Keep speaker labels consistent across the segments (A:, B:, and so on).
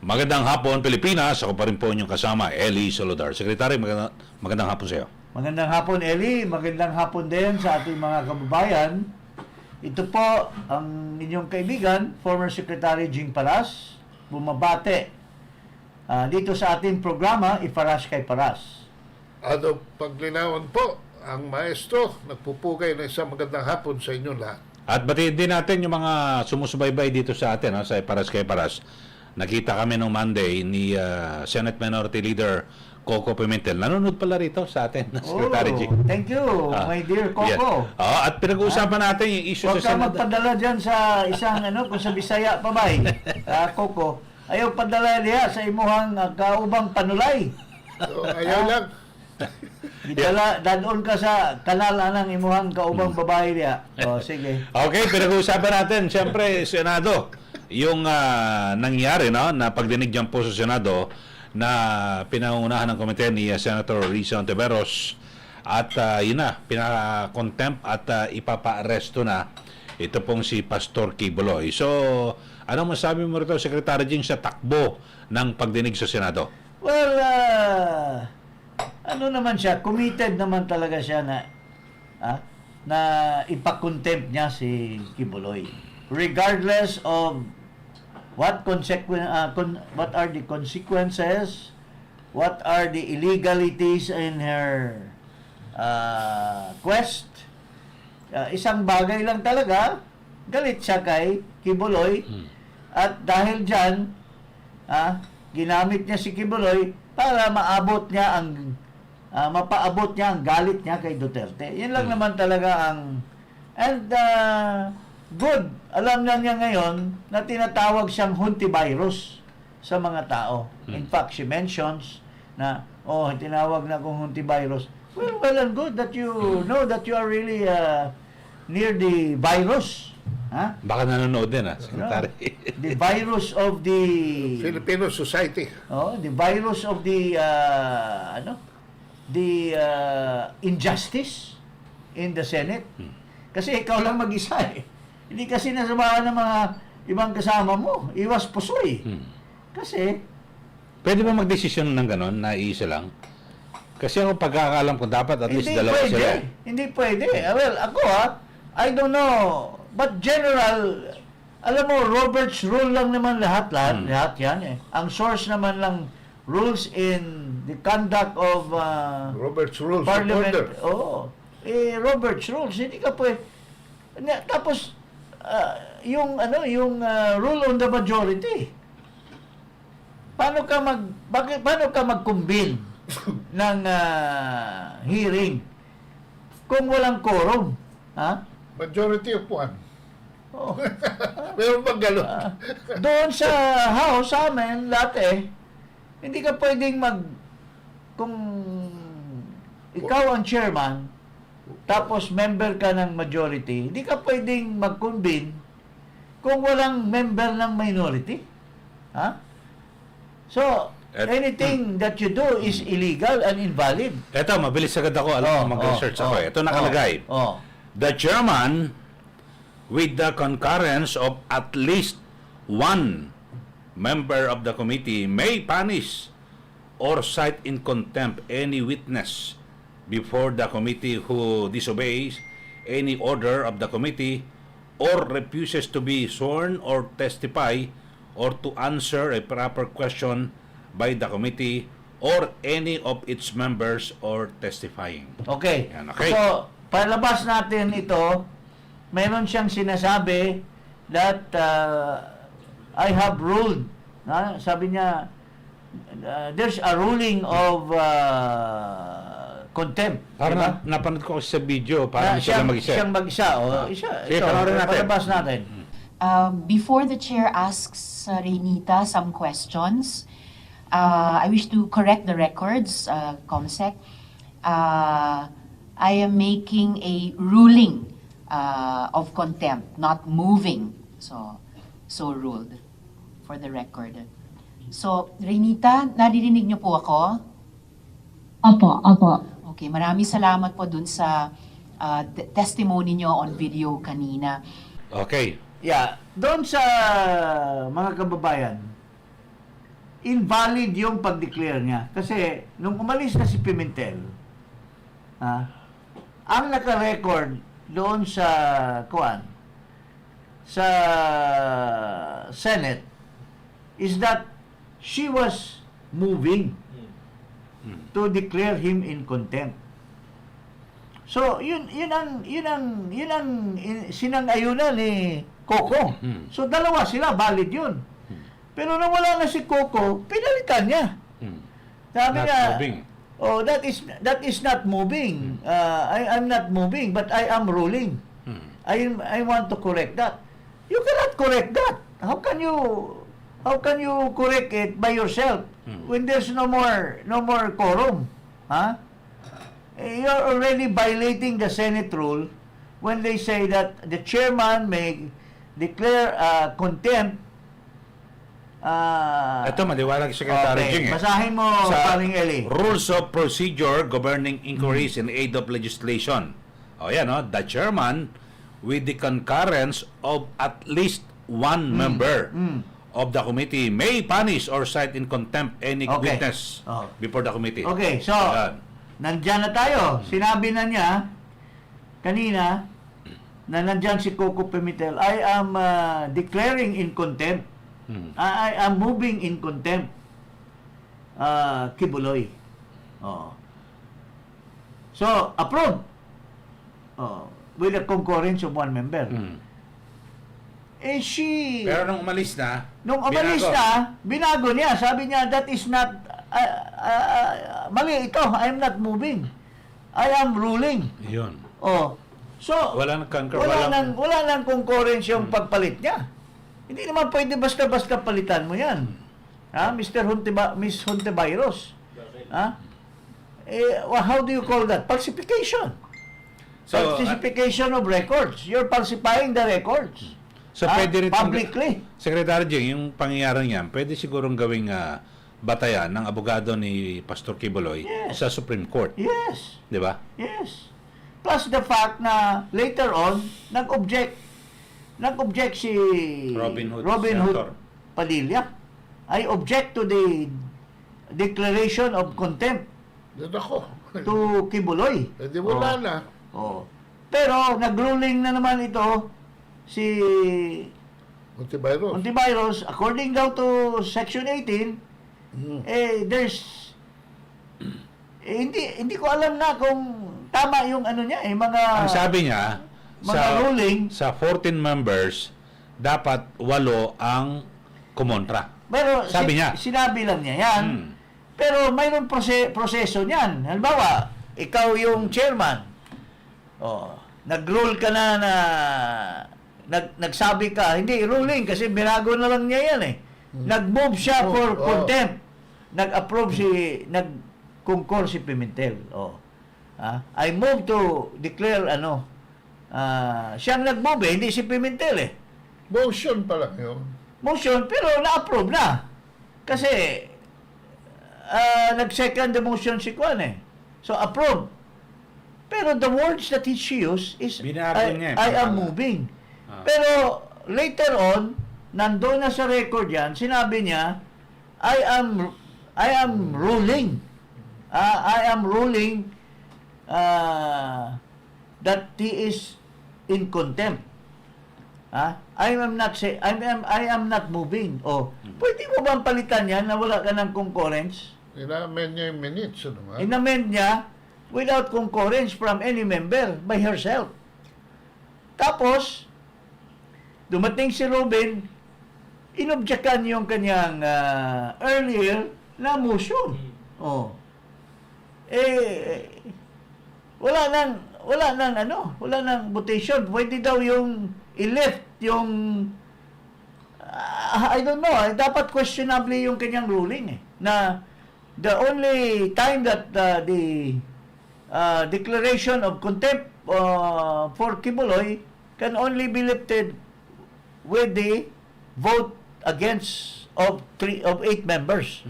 A: Magandang hapon, Pilipinas. Ako pa rin po inyong kasama, Eli Solodar. Sekretary, magandang hapon sa iyo.
B: Magandang hapon, Eli. Magandang hapon din sa ating mga kababayan. Ito po ang inyong kaibigan, former Secretary Jing Paras, bumabate dito sa ating programa, Iparas kay Paras.
C: Ano paglinawan po, ang maestro nagpupugay ng isang magandang hapon sa inyong lahat.
A: At batiin din natin yung mga sumusubaybay dito sa atin, sa Iparas kay Paras. Nakita kami nung Monday ni Senate Minority Leader Coco Pimentel. Nanonood pala rito sa atin, Secretary G.
B: Thank you, my dear Coco.
A: Yeah. At pinag-uusapan natin yung issue
B: Huwag
A: sa
B: ka
A: Senate.
B: magpadala dyan sa isang, kung sa Bisaya pa ba, Coco. Ayaw padala niya sa imuhang kaubang panulay.
C: So, ayaw lang.
B: Dadon ka sa kanal ng imuhang kaubang babae niya. O, sige.
A: Okay, pinag-uusapan natin, siyempre, Senado. Yung nangyari na pagdinig dyan po sa Senado na pinangunahan ng komite ni Senator Risa Ontiveros at yun na, pinaka-contempt at ipapa-aresto na ito pong si Pastor Kibuloy. So, ano masabi mo rito, Secretary Jing, sa takbo ng pagdinig sa Senado?
B: Well, ano naman siya, committed naman talaga siya na ipa-contempt niya si Kibuloy. Regardless of what are the consequences, what are the illegalities in her quest, isang bagay lang talaga, galit siya kay Kibuloy, at dahil dyan, ginamit niya si Kibuloy para mapaabot niya ang galit niya kay Duterte. Yan lang naman talaga good. Alam na niya ngayon na tinatawag siyang huntivirus sa mga tao. In fact, she mentions na, tinawag na akong huntivirus. Well and good that you know that you are really near the virus.
A: Baka nanonood din, Secretary.
B: The virus of the
C: Filipino society.
B: the virus of the injustice in the Senate. Kasi ikaw lang mag-isa Hindi kasi nasamahan ng mga ibang kasama mo. Iwas pusoy. Kasi
A: Pwede ba magdesisyon ng ganon, na iisa lang? Kasi ako pagkakalam ko dapat at least dalawa sila.
B: Hindi pwede. Well, ako I don't know. But general, alam mo, Robert's rule lang naman lahat yan Ang source naman lang rules in the conduct of
C: Robert's Rules of
B: Parliament.
C: Order.
B: Robert's rules, hindi ka pwede. Tapos yung rule on the majority. Paano ka mag-convene ng hearing kung walang quorum?
C: Majority of one. Meron bang gano'n?
B: Doon sa House, sa amin, dati, hindi ka pwedeng kung ikaw ang chairman, tapos member ka ng majority, hindi ka pwedeng mag-convene kung walang member ng minority. So, anything that you do is illegal and invalid.
A: Eto, mabilis agad ako. Mag-research ako. Ito nakalagay. The chairman, with the concurrence of at least one member of the committee, may punish or cite in contempt any witness before the committee who disobeys any order of the committee or refuses to be sworn or testify or to answer a proper question by the committee or any of its members or testifying.
B: Okay.
A: Yan, okay.
B: So, palabas natin ito, meron siyang sinasabi that I have ruled. Sabi niya, there's a ruling of contempt.
A: Parang napanood ko sa video, parang siya mag-isa.
B: Siyang mag-isa.
A: Sige, panoorin natin.
B: Palabas natin.
D: Before the chair asks Renita some questions, I wish to correct the records, Comsec. I am making a ruling of contempt, not moving. So ruled for the record. So, Renita, naririnig niyo po ako?
E: Opo.
D: Okay, maraming salamat po dun sa testimony niyo on video kanina.
A: Okay.
B: Yeah, doon sa mga kababayan, invalid yung pag-declare niya. Kasi, nung umalis na si Pimentel, ang naka-record doon sa, sa Senate, is that she was moving to declare him in contempt. So, yun ang sinang-ayunan ni Coco. So, dalawa sila, valid yun. Pero nung wala na si Coco, pinalitan niya. Sabi
A: Not
B: nga,
A: moving.
B: oh, that is not moving. I'm not moving, but I am ruling. I want to correct that. You cannot correct that. How can you correct it by yourself when there's no more quorum? Huh? You're already violating the Senate rule when they say that the chairman may declare contempt.
A: Ito, maliwalag Secretary Jing.
B: Basahin mo, paring Eli.
A: Rules of Procedure Governing Inquiries in Aid of Legislation. O yan, the chairman with the concurrence of at least one member of the committee may punish or cite in contempt any witness before the committee.
B: Okay, so, nandyan na tayo. Sinabi na niya kanina na nandyan si Coco Pimentel, I am declaring in contempt. I am moving in contempt. Kibuloy. So, approved. With the concurrence of one member. She...
A: Pero nung umalis na,
B: binago niya. Sabi niya, that is not... mali ito. I am not moving. I am ruling.
A: yun.
B: So, wala nang concurrence yung pagpalit niya. Hindi naman pwede basta-basta palitan mo yan. Mr. Miss Hontivirus. How do you call that? Falsification. Falsification of records. You're falsifying the records.
A: So, pwede rin
B: publicly.
A: Secretary Jing, yung pangyayari niyan, pwede sigurong gawing batayan ng abogado ni Pastor Kibuloy sa Supreme Court.
B: Yes.
A: Di ba?
B: Yes. Plus the fact na later on, nag-object si Robin Hood Padilla. I object to the declaration of contempt to Kibuloy.
C: Hindi wala na.
B: Pero nag-ruling na naman ito si Contempt. According daw to Section 18, there's hindi ko alam na kung tama yung ano niya mga
A: ang sabi niya
B: ruling
A: sa 14 members dapat 8 ang kumontra.
B: Pero
A: sabi niya,
B: sinabi lang niya yan. Pero mayroon proseso niyan. Halimbawa, ikaw yung chairman. Nag-rule ka na nagsabi ka, hindi ruling kasi binago na lang niya yan Nag-move siya for contempt. Nag-concur si Pimentel. I move to declare siyang nag-move hindi si Pimentel
C: Motion pa lang yun.
B: Motion, pero na-approve na. Kasi nag-second the motion si Kwan So, approve. Pero the words that he used is I am moving. Pero later on, nandoon na sa record yan, sinabi niya, I am ruling. I am ruling that he is in contempt. I am not moving. Pwede mo bang palitan yan na wala ka ng concurrence?
C: Inamend niya yung minutes.
B: Inamend niya without concurrence from any member by herself. Tapos, dumating si Robin, inobjekan yung kanyang earlier na motion. Wala nang votation. Pwede daw yung i-lift yung I don't know. Dapat questionable yung kanyang ruling na the only time that the declaration of contempt for Kibuloy can only be lifted with the vote against of 8 members.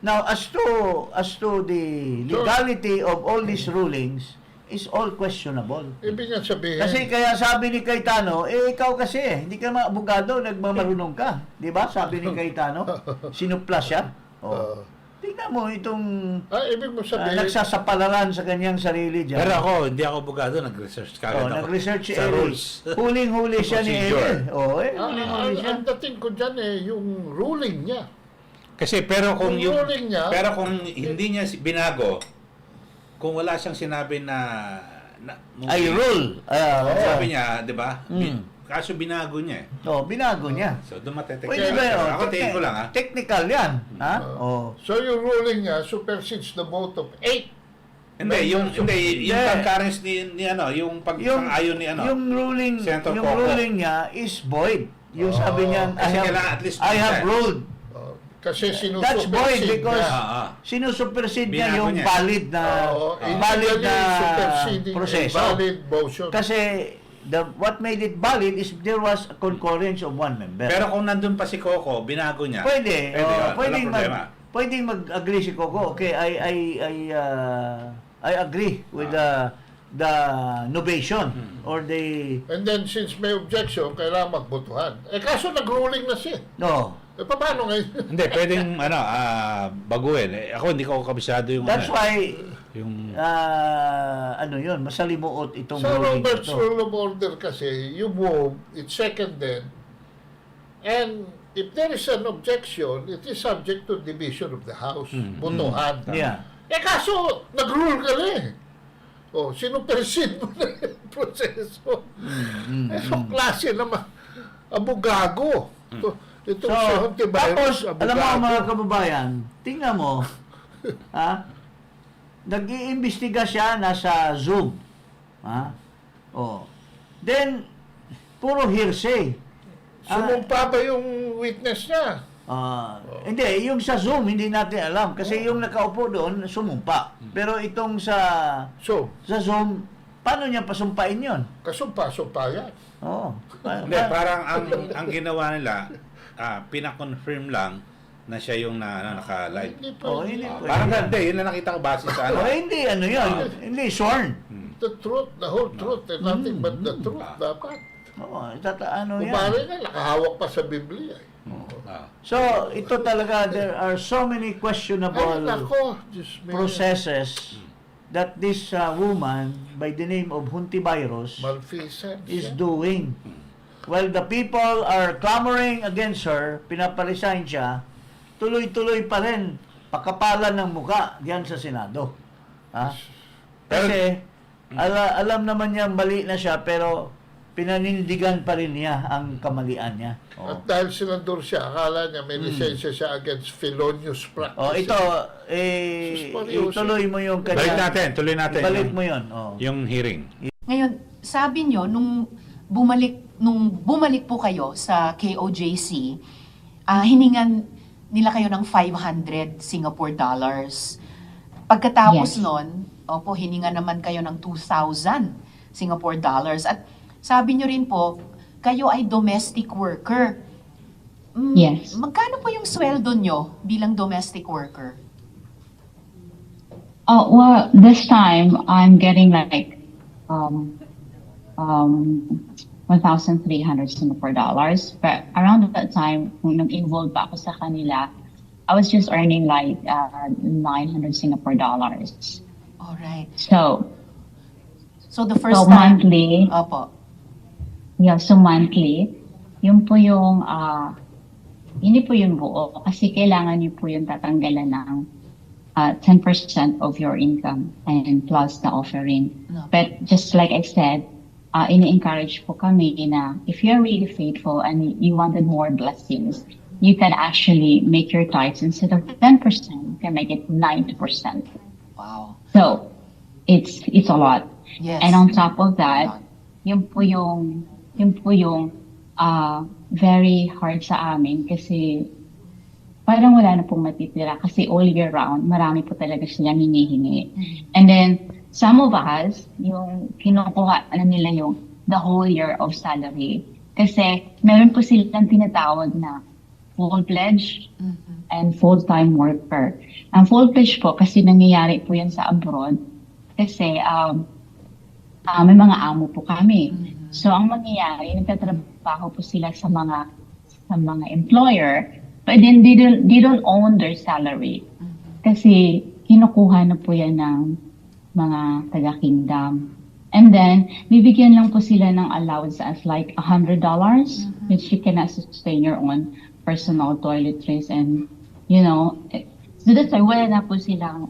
B: Now, as to the legality of all these rulings, is all questionable.
C: Ibig nga sabihin,
B: Kasi kaya sabi ni Cayetano, ikaw kasi hindi ka abogado, nagmamarunong ka. Di ba? Sabi ni Cayetano, sinuplas siya. Oh. Tingnan mo itong
C: ibig mo sabihin,
B: nagsasapalaran sa kanyang sarili dyan.
A: Pero ako, hindi ako abogado, nag-research kagad ako.
B: Nag-research si
A: sa
B: Emil.
A: rules.
B: Huling-huli siya ni
A: Procedure.
B: Emil. Huling-huli siya.
C: ang dating ko dyan yung ruling niya.
A: Kasi pero kung
C: Yung ruling niya,
A: pero kung hindi niya binago, kung wala siyang sinabi na
B: Ay, rule.
A: sabi niya, 'di ba? Kaso binago niya.
B: Binago niya.
A: So doon matetek.
B: Pwede ba yun?
A: Ako tingin ko lang
B: Technical yan. Ha?
C: So yung ruling niya supersedes the vote of 8.
A: Yung concurrence ni yung pag-ayon ni
B: Yung ruling,
A: Senator
B: yung
A: Coco.
B: ruling niya is void. Yung sabi niya,
A: Kasi kailangan at least
B: I have
A: consent.
B: ruled.
C: Kasi
B: That's void
C: sinusupersede
B: because
C: niya.
B: sinusupersede niya
A: Binago
B: yung
A: niya.
B: valid na
C: Superseding
B: proseso.
C: a valid motion.
B: Kasi what made it valid is there was a concurrence of one member.
A: Pero kung nandun pa si Coco, binago niya.
B: Pwede.
A: Pwedeng
B: Pwedeng mag-agree si Coco. Okay, I agree with the novation or the
C: And then since may objection, kailangan magbotohan. Kaso nag-ruling na siya.
B: no.
C: Paano ngayon?
A: Hindi, pwedeng baguhin. Ako hindi ko kabisado yung
B: That's why
A: yung
B: yun, masalimuot itong
C: Sa
B: ruling
C: Robert's
B: ito.
C: Rule of Order kasi, you move, it's seconded, and if there is an objection, it is subject to division of the House. Botohan.
B: Yeah.
C: Kaso, nag-rule ka na eh. Sinupersid mo na yung proseso. Yung klase naman, abogago. Itong si
B: Tapos,
C: Hontiveros,
B: alam mo mga kababayan, tingnan mo, nag-iimbestiga siya nasa Zoom. Then, puro hearsay.
C: Sumumpa ba yung witness niya?
B: Hindi, yung sa Zoom, hindi natin alam. Kasi yung nakaupo doon, sumumpa. Pero itong sa Zoom, paano niya pasumpain yun?
C: Kasumpa-sumpa yan.
B: Oo.
A: Hindi, parang ang ginawa nila, pina-confirm lang na siya yung naka-live.
C: Hindi
B: Hindi
A: Parang hindi, yun na nakita ko base sa
B: hindi, yun. Hindi, sworn.
C: The truth, the whole truth, and nothing but the truth, dapat.
B: Yan.
C: Kumari na, nakahawak pa sa Biblia.
B: So, ito talaga, there are so many questionable processes that this woman by the name of Hontiveros
C: Malfeasance.
B: is doing. While the people are clamoring against her, pinaparesign siya, tuloy-tuloy pa rin pakapalan ng muka diyan sa Senado. Kasi alam naman niya mali na siya, pero pinanindigan pa rin niya ang kamalian niya.
C: At dahil senador siya, akala niya may lisensya siya against felonious practices.
B: Ito, ituloy mo yung kanya.
A: Tuloy natin.
B: Balik mo yun.
A: Yung hearing.
D: Ngayon, sabi nyo, nung bumalik po kayo sa KOJC, hiningan nila kayo ng 500 Singapore dollars. Pagkatapos nun, hiningan naman kayo ng 2,000 Singapore dollars. At sabi nyo rin po, kayo ay domestic worker.
E: Yes.
D: Magkano po yung sweldo nyo bilang domestic worker?
E: Well, this time I'm getting like 1,300 Singapore dollars. But around that time, kung nag-involve pa ako sa kanila, I was just earning like 900 Singapore dollars.
D: All right.
E: So
D: the first time...
E: monthly,
D: Opo.
E: yeah, so monthly, yun po yung, hindi po yung buo. Kasi kailangan niyo po yung tatanggalan ng 10% of your income and plus the offering.
D: No.
E: But just like I said, ini-encourage po kami na if you're really faithful and you wanted more blessings, you can actually make your tithes instead of 10%, you can make it 90%.
D: Wow.
E: So, it's a lot.
D: Yes.
E: And on top of that, yun po yung very hard sa amin kasi parang wala na pong matitira kasi all year round, marami po talaga silang hinihingi. And then, some of us, yung kinukuha na nila yung the whole year of salary. Kasi meron po silang tinatawag na full-pledge and full-time worker. Ang full-pledge po, kasi nangyayari po yan sa abroad, kasi may mga amo po kami. So ang mangyayari, nagtatrabaho po sila sa mga employer, but then they don't own their salary. Kasi kinukuha na po yan ng mga taga-kingdom. And then, bibigyan lang po sila ng allowance as like $100, which you cannot sustain your own personal toiletries and, so that's why wala na po silang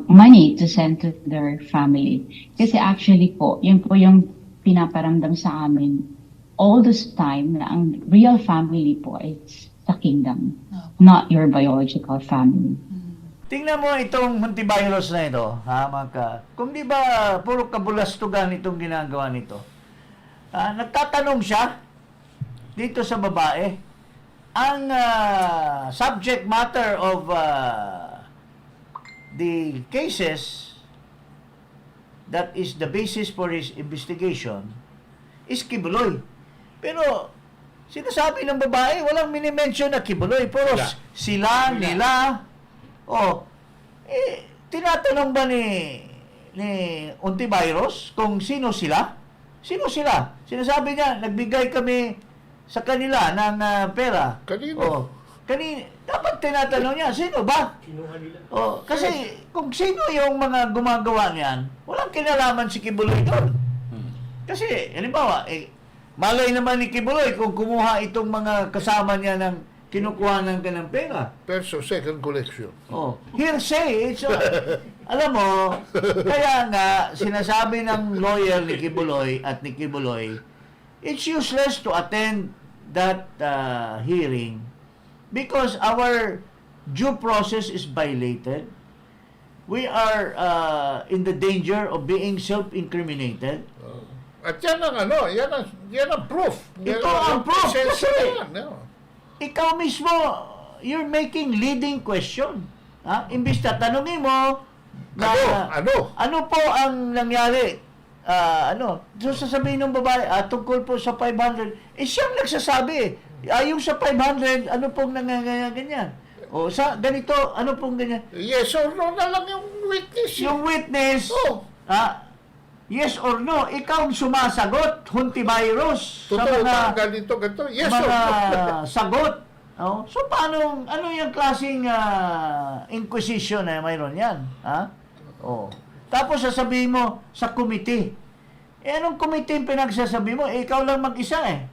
E: money to send to their family. Kasi actually po, yun po yung pinaparamdam sa amin all this time na ang real family po is the kingdom, not your biological family.
B: Tingnan mo itong Hontiveros na ito, kung di ba puro kabulastugan itong ginagawa nito. Nagtatanong siya dito sa babae, ang subject matter of the cases that is the basis for his investigation is kibuloy. Pero sinasabi ng babae, walang minimension na kibuloy, pero sila, nila. Tinatanong ba ni Hontiveros kung sino sila? Sino sila? Sinasabi niya, nagbigay kami sa kanila ng pera.
C: Kanino?
B: Dapat tinatanong niya, sino ba? Kasi kung sino yung mga gumagawa niyan, walang kinalaman si Kibuloy doon. Kasi, halimbawa, malay naman ni Kibuloy kung kumuha itong mga kasama niya ng kinukuha ng ganang pera.
C: Perso, second collection.
B: Hearsay. Alam mo, kaya nga, sinasabi ng lawyer ni Kibuloy at ni Kibuloy, it's useless to attend that hearing because our due process is violated. We are in the danger of being self-incriminated.
C: At yan ang proof.
B: Ito ang proof. Kasi,
C: No.
B: ikaw mismo, you're making leading question. Imbis na tanungin mo, ano po ang nangyari? So sasabihin ng babae, tungkol po sa 500, siyang nagsasabi, yung sa 500, ano pong nanganganyan? O sa ganito, ano pong ganyan?
C: Yes or no na lang yung witness.
B: Yung witness, yes or no, ikaw ang sumasagot, Hontiveros, sa mga
C: ganito, yes or
B: mga
C: no.
B: sagot. So paano, ano yung klaseng inquisition na mayroon yan? Tapos sasabihin mo sa committee. Anong committee yung pinagsasabi mo? Ikaw lang mag-isa eh.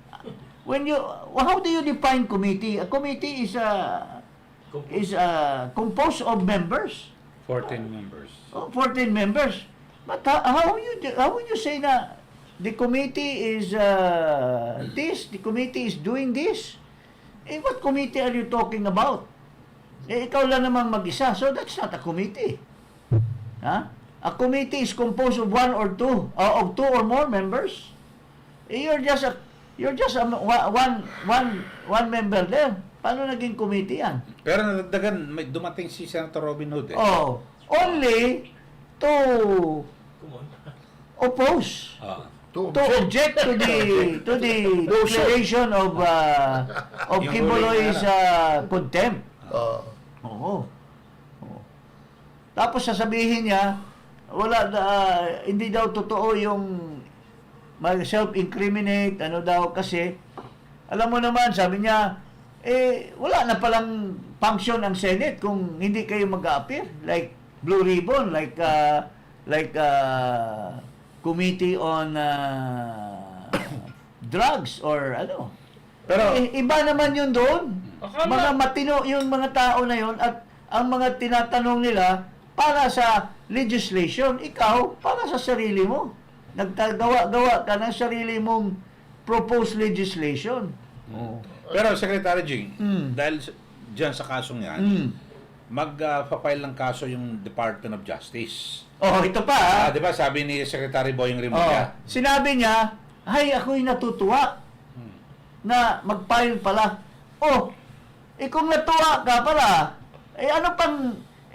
B: How do you define committee? A committee is composed of members.
A: 14 members.
B: 14 members. But how would you say na the committee is this, the committee is doing this? What committee are you talking about? Ikaw lang naman mag-isa, so that's not a committee. A committee is composed of one or two or more members. You're just one member there. Paano naging committee yan?
A: Pero nadagdagan, may dumating si Senator Robin Hood
B: Only to oppose, to object to the declaration of Kibuloy's contempt. Tapos sasabihin niya, hindi daw totoo yung self-incriminate, kasi, alam mo naman, sabi niya, wala na palang function ang Senate kung hindi kayo mag-a-appear. Like Blue Ribbon, like Committee on Drugs or ano. Pero iba naman yun doon. Mga matino yung mga tao na yun at ang mga tinatanong nila para sa legislation, ikaw para sa sarili mo. Nagtagawa-gawa ka ng sarili mong proposed legislation.
A: Pero Secretary Jing, dahil dyan sa kasong yan, mag-file ng kaso yung Department of Justice.
B: Ito pa.
A: Di ba sabi ni Secretary Boying Rimulya?
B: Sinabi niya, ako'y natutuwa na mag-file pala. Kung natuwa ka pala,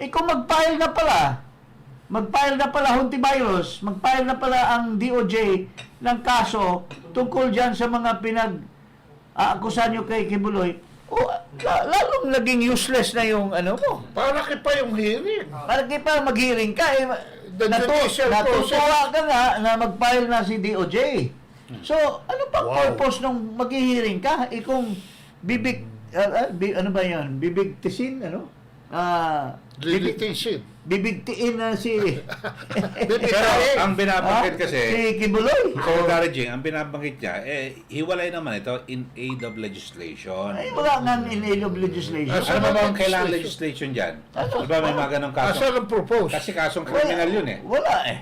B: kung mag-file na pala, Hontiveros, mag-file na pala ang DOJ ng kaso tungkol dyan sa mga pinag-aakusan nyo kay Kibuloy, lalong naging useless na yung mo.
C: Para pa yung hearing.
B: Para pa mag-hearing ka,
C: the judicial process.
B: natutuwa ka nga na mag-file na si DOJ. So, ano pang
C: Wow.
B: purpose nung mag-hearing ka? Kung ano ba yan? Bibigtisin, ano?
C: Lilitation.
B: Bibigtiin na si...
A: Pero ang binabanggit kasi,
B: si Kibuloy.
A: Secretary Jing, ang binabanggit niya, hiwalay naman ito in aid of legislation.
B: Ay, wala nga in aid of legislation.
A: Ano ba ang kailangan legislation dyan? Ano ba may mga ganong kaso?
C: Asa ang propose?
A: Kasi kasong criminal yun eh.
B: Wala eh.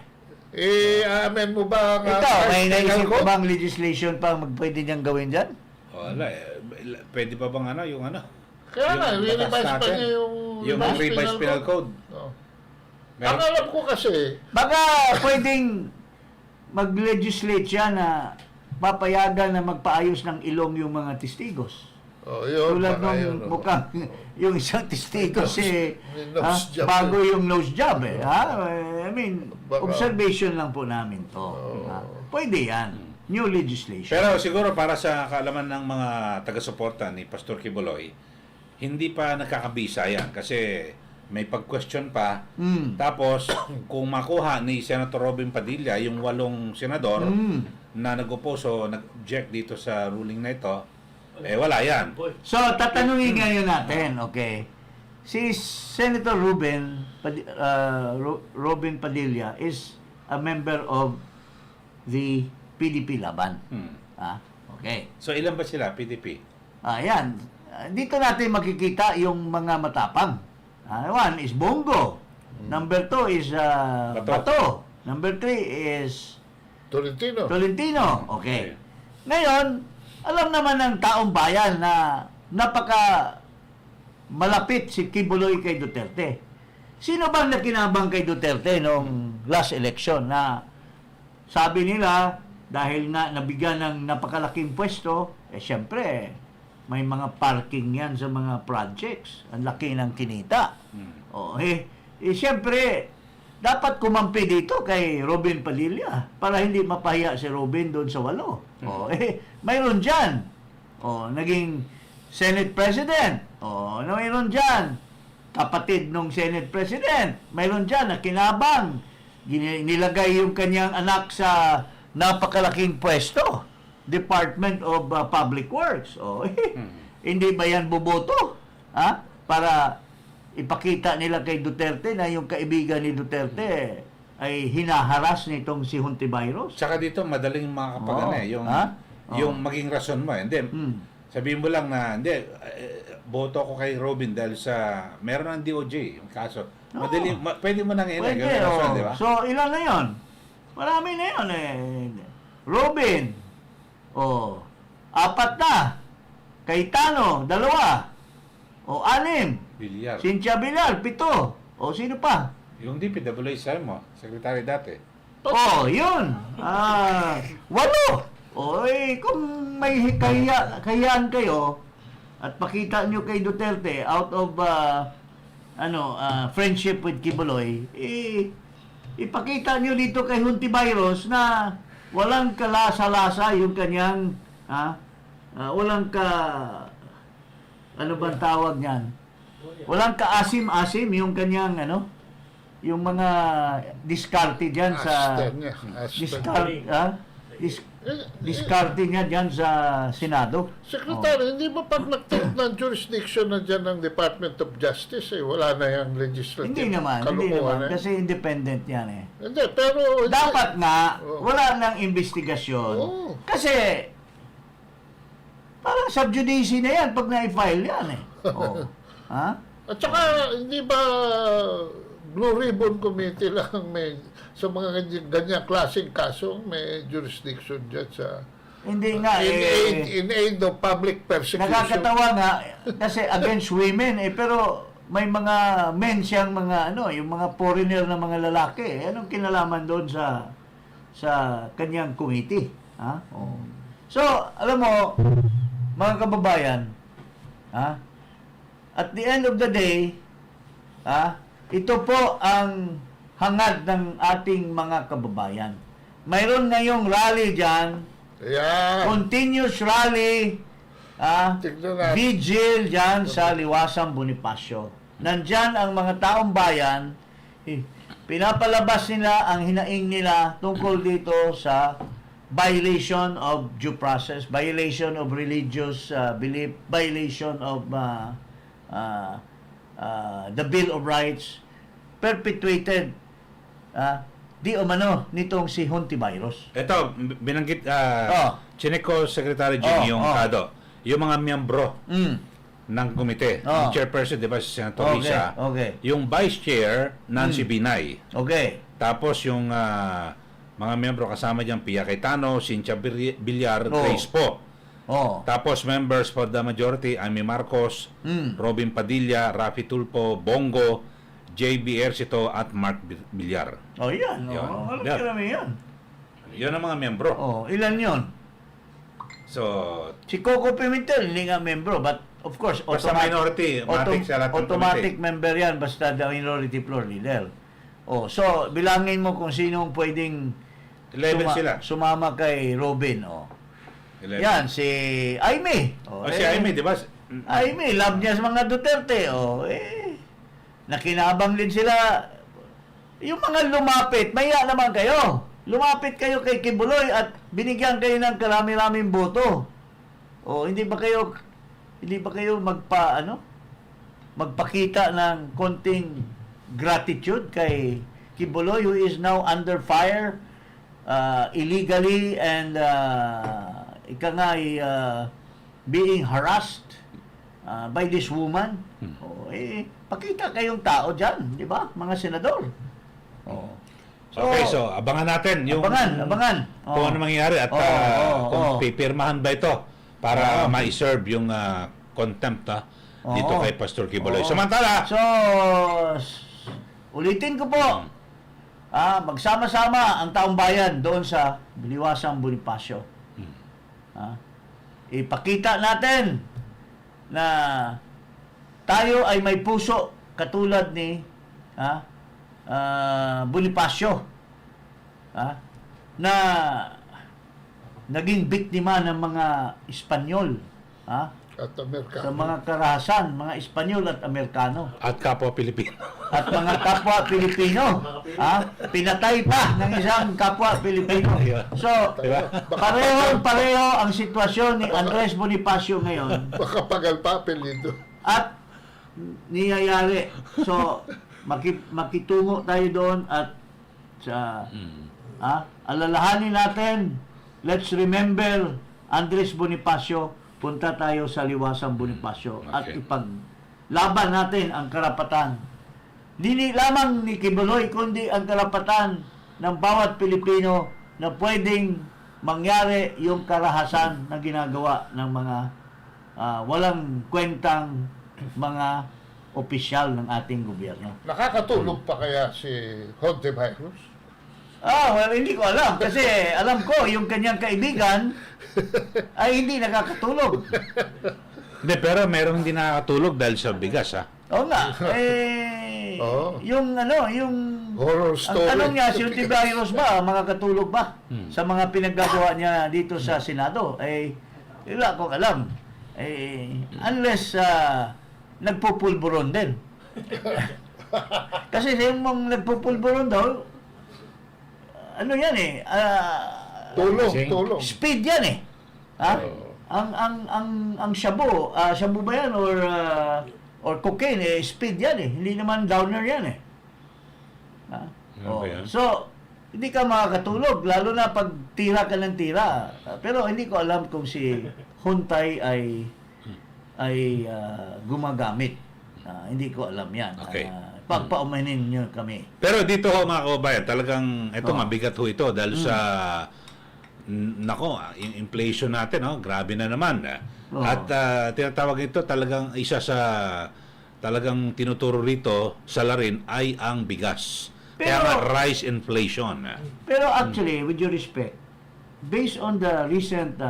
C: Amen mo ba ang
B: Ito, may
C: penal
B: naisip
C: code?
B: ko bang legislation pa pwede niyang gawin dyan?
A: Wala eh. Pwede pa bang ano, yung ano?
C: Kaya nga,
A: Yung
C: re-revise
A: batas
C: pa
A: natin.
C: niya yung
A: Yung revised penal code.
C: Oh.
A: Meron-
C: Ang alam ko kasi,
B: Baka pwedeng mag-legislate siya na papayagan na magpaayos ng ilong yung mga testigos.
C: yun,
B: Tulad
C: baka
B: nung
C: yun,
B: mukhang yung isang testigos
C: May nose job
B: bago
C: eh.
B: yung nose job eh. Ha? I mean,
C: Baka-
B: observation lang po namin to. Ha? Pwede yan. New legislation.
A: Pero siguro para sa kaalaman ng mga taga-suporta ni Pastor Kibuloy, hindi pa nakakabisa yan kasi may pag-question pa. Tapos, kung makuha ni Senator Robin Padilla, yung 8 senador na nag-oppose o nag-object dito sa ruling na ito, wala yan.
B: So, tatanungin ngayon natin, okay. Si Senator Robin Padilla is a member of the PDP Laban. Ah, okay.
A: So, ilan ba sila, PDP?
B: Ayan. Dito natin makikita yung mga matapang. One is Bongo. Number 2 is Bato. Number 3 is Tolentino. Okay. Ngayon, alam naman ng taong bayan na napaka malapit si Kibuloy kay Duterte. Sino bang nakinabang kay Duterte noong last election na sabi nila dahil nga nabigyan ng napakalaking pwesto, syempre, may mga parking yan sa mga projects. Ang laki ng kinita. Siyempre, dapat kumampi dito kay Robin Padilla para hindi mapahiya si Robin doon sa 8. Mayroon dyan. Naging Senate President. Mayroon dyan. Kapatid ng Senate President. Mayroon dyan na kinabang. Nilagay yung kanyang anak sa napakalaking pwesto. Department of Public Works. Hindi ba yan boboto? Para ipakita nila kay Duterte na yung kaibigan ni Duterte ay hinaharas nitong si Hontiveros.
A: Tsaka dito, madaling makakapagana yung maging rason mo. Hindi, sabihin mo lang na, hindi, boto ko kay Robin dahil sa, meron ng DOJ, yung kaso. Madali, pwede mo nang
B: Pwede,
A: rason, di ba?
B: So, ilan na yon? Marami na yon Robin, 4 na. Cayetano, 2. 6.
A: Bilyar.
B: Cynthia Villar, 7. Sino pa?
A: Yung DPWH mo, secretary dati.
B: Yun. 8. Kung may kahiyaan kayo at pakita nyo kay Duterte out of friendship with Kibuloy, ipakita nyo dito kay Hontiveros na walang kalasa-lasa yung kanyang walang ano bang tawag niyan? Walang kaasim-asim yung kanyang yung mga diskarte diyan sa diskarte niya diyan sa Senado.
C: Secretary, hindi ba pag nag-take ng jurisdiction na dyan ng Department of Justice, wala na yung legislative
B: Hindi naman
C: kalukuhan,
B: kasi independent yan
C: Hindi, pero...
B: Dapat nga wala nang investigasyon. Kasi parang subjudice na yan pag na-file yan
C: At saka, hindi ba Blue Ribbon Committee lang may sa mga ganyang klaseng kaso may jurisdiction dyan sa
B: Hindi nga
C: in aid of public persecution.
B: nakakatawa nga kasi against women pero may mga men siyang mga yung mga foreigner na mga lalaki. Anong kinalaman doon sa kanyang committee? So, alam mo, mga kababayan, at the end of the day, ito po ang hangad ng ating mga kababayan. Mayroon ngayong rally dyan, continuous rally, vigil dyan sa Liwasang Bonifacio. Nandyan ang mga taong bayan, pinapalabas nila ang hinaing nila tungkol dito sa violation of due process, violation of religious belief, violation of the Bill of Rights perpetuated di umano nitong si Hontivirus.
A: Ito, binanggit, chinek ko, Secretary Jimmy, yung kado, yung mga miyembro ng komite. Yung chairperson, di ba, si Senator Risa.
B: Okay.
A: Yung vice chair, Nancy Binay.
B: Okay.
A: Tapos yung mga miyembro kasama dyan, Pia Cayetano, Cynthia Villar, Grace Po. Tapos members for the majority, Amy Marcos, Robin Padilla, Rafi Tulpo, Bongo, JB Ercito at Mark Villar.
B: Yan.
A: Yan.
B: Alam
A: Yan.
B: ka namin yan.
A: Yun ang mga miyembro.
B: Ilan yon?
A: So,
B: Si Coco Pimentel, hindi nga membro, but of course,
A: basta minority,
B: automatic member yan, basta the minority floor leader. So, bilangin mo kung sinong pwedeng
A: 11 sila.
B: sumama kay Robin.
A: 11.
B: Yan, si Aimee.
A: Si Aimee, di ba?
B: Aimee, love niya sa mga Duterte. Nakinabang din sila. Yung mga lumapit, maya naman kayo. Lumapit kayo kay Kibuloy at binigyan kayo ng karami-raming boto. Hindi ba kayo magpakita ng konting gratitude kay Kibuloy, who is now under fire illegally and being harassed by this woman? Pakita kayong tao dyan, di ba, mga senador?
A: Okay, so abangan natin yung
B: abangan.
A: kung ano mangyayari at kung pipirmahan ba ito para ma-serve yung contempt dito kay Pastor Kibuloy. Samantala,
B: So, ulitin ko po, magsama-sama ang taong bayan doon sa Biliwasang Bonifacio. Ipakita natin na tayo ay may puso katulad ni Bonifacio na naging biktima ng mga Espanyol
C: At Amerikano.
B: sa mga karahasan, mga Espanyol at Amerikano
A: at kapwa Pilipino.
B: at mga kapwa Pilipino. Pinatay pa ng isang kapwa Pilipino. So, pareho ang sitwasyon ni Andres Bonifacio ngayon
C: Makapagal pa apelido.
B: at niyayari. So, makitungo tayo doon at sa alalahanin natin, let's remember Andres Bonifacio, punta tayo sa Liwasang Bonifacio at ipaglaban natin ang karapatan. Hindi lamang ni Kibuloy, kundi ang karapatan ng bawat Pilipino na pwedeng mangyari yung karahasan na ginagawa ng mga walang kwentang mga opisyal ng ating gobyerno.
C: Nakakatulog pa kaya si Hontivirus?
B: Well, hindi ko alam. Kasi alam ko, yung kanyang kaibigan ay hindi nakakatulog.
A: Hindi, pero meron hindi nakakatulog dahil sa bigas,
B: Oo nga. Yung
C: Horror story.
B: ang tanong niya, si Hontivirus ba, makakatulog ba sa mga pinaggagawa niya dito sa Senado? Wala akong alam. Unless nagpupulburon din. Kasi yung mong nagpupulburon daw, ano yan
C: Tulog.
B: speed yan ang shabu, shabu ba yan or cocaine, speed yan hindi naman downer yan So, hindi ka makakatulog, lalo na pag tira ka ng tira. Pero hindi ko alam kung si Huntay ay gumagamit. Hindi ko alam yan.
A: Okay.
B: Pagpaumanin nyo kami.
A: Pero dito ho mga kababayan, talagang ito mabigat ho ito dahil sa inflation natin, grabe na naman. At tinatawag ito talagang isa sa talagang tinuturo rito sa larin ay ang bigas. Kaya nga rise inflation.
B: Pero actually, with your respect, based on the recent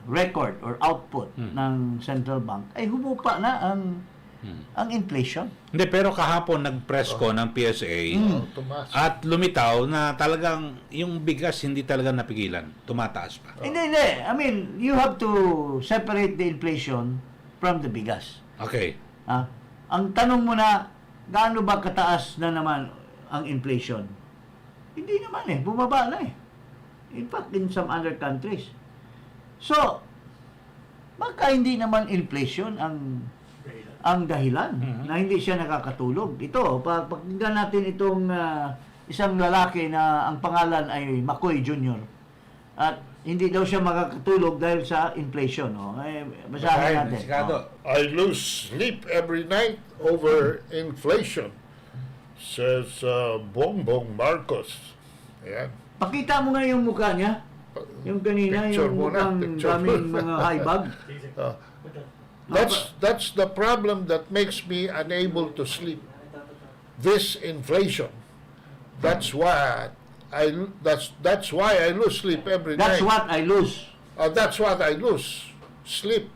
B: record or output ng central bank, ay humupa na ang inflation.
A: Hindi, pero kahapon nag-press ko ng PSA at lumitaw na talagang yung bigas hindi talaga napigilan. Tumataas pa.
B: Hindi. I mean, you have to separate the inflation from the bigas.
A: Okay.
B: ang tanong mo na, gaano ba kataas na naman ang inflation? Hindi naman bumaba na In fact, in some other countries. So, baka hindi naman inflation ang dahilan na hindi siya nakakatulog. Ito, pakinggan natin itong isang lalaki na ang pangalan ay McCoy Jr. At hindi daw siya makakatulog dahil sa inflation. Basahin natin.
C: I lose sleep every night over inflation, says Bongbong Marcos. Ayan.
B: Pakita mo nga yung mukha niya. Yung kanina,
C: Picture
B: yung
C: muna,
B: mukhang
C: picture
B: daming
C: muna.
B: mga high bag.
C: That's the problem that makes me unable to sleep. This inflation. That's why I lose sleep every
B: That's
C: night.
B: what I lose.
C: That's what I lose sleep.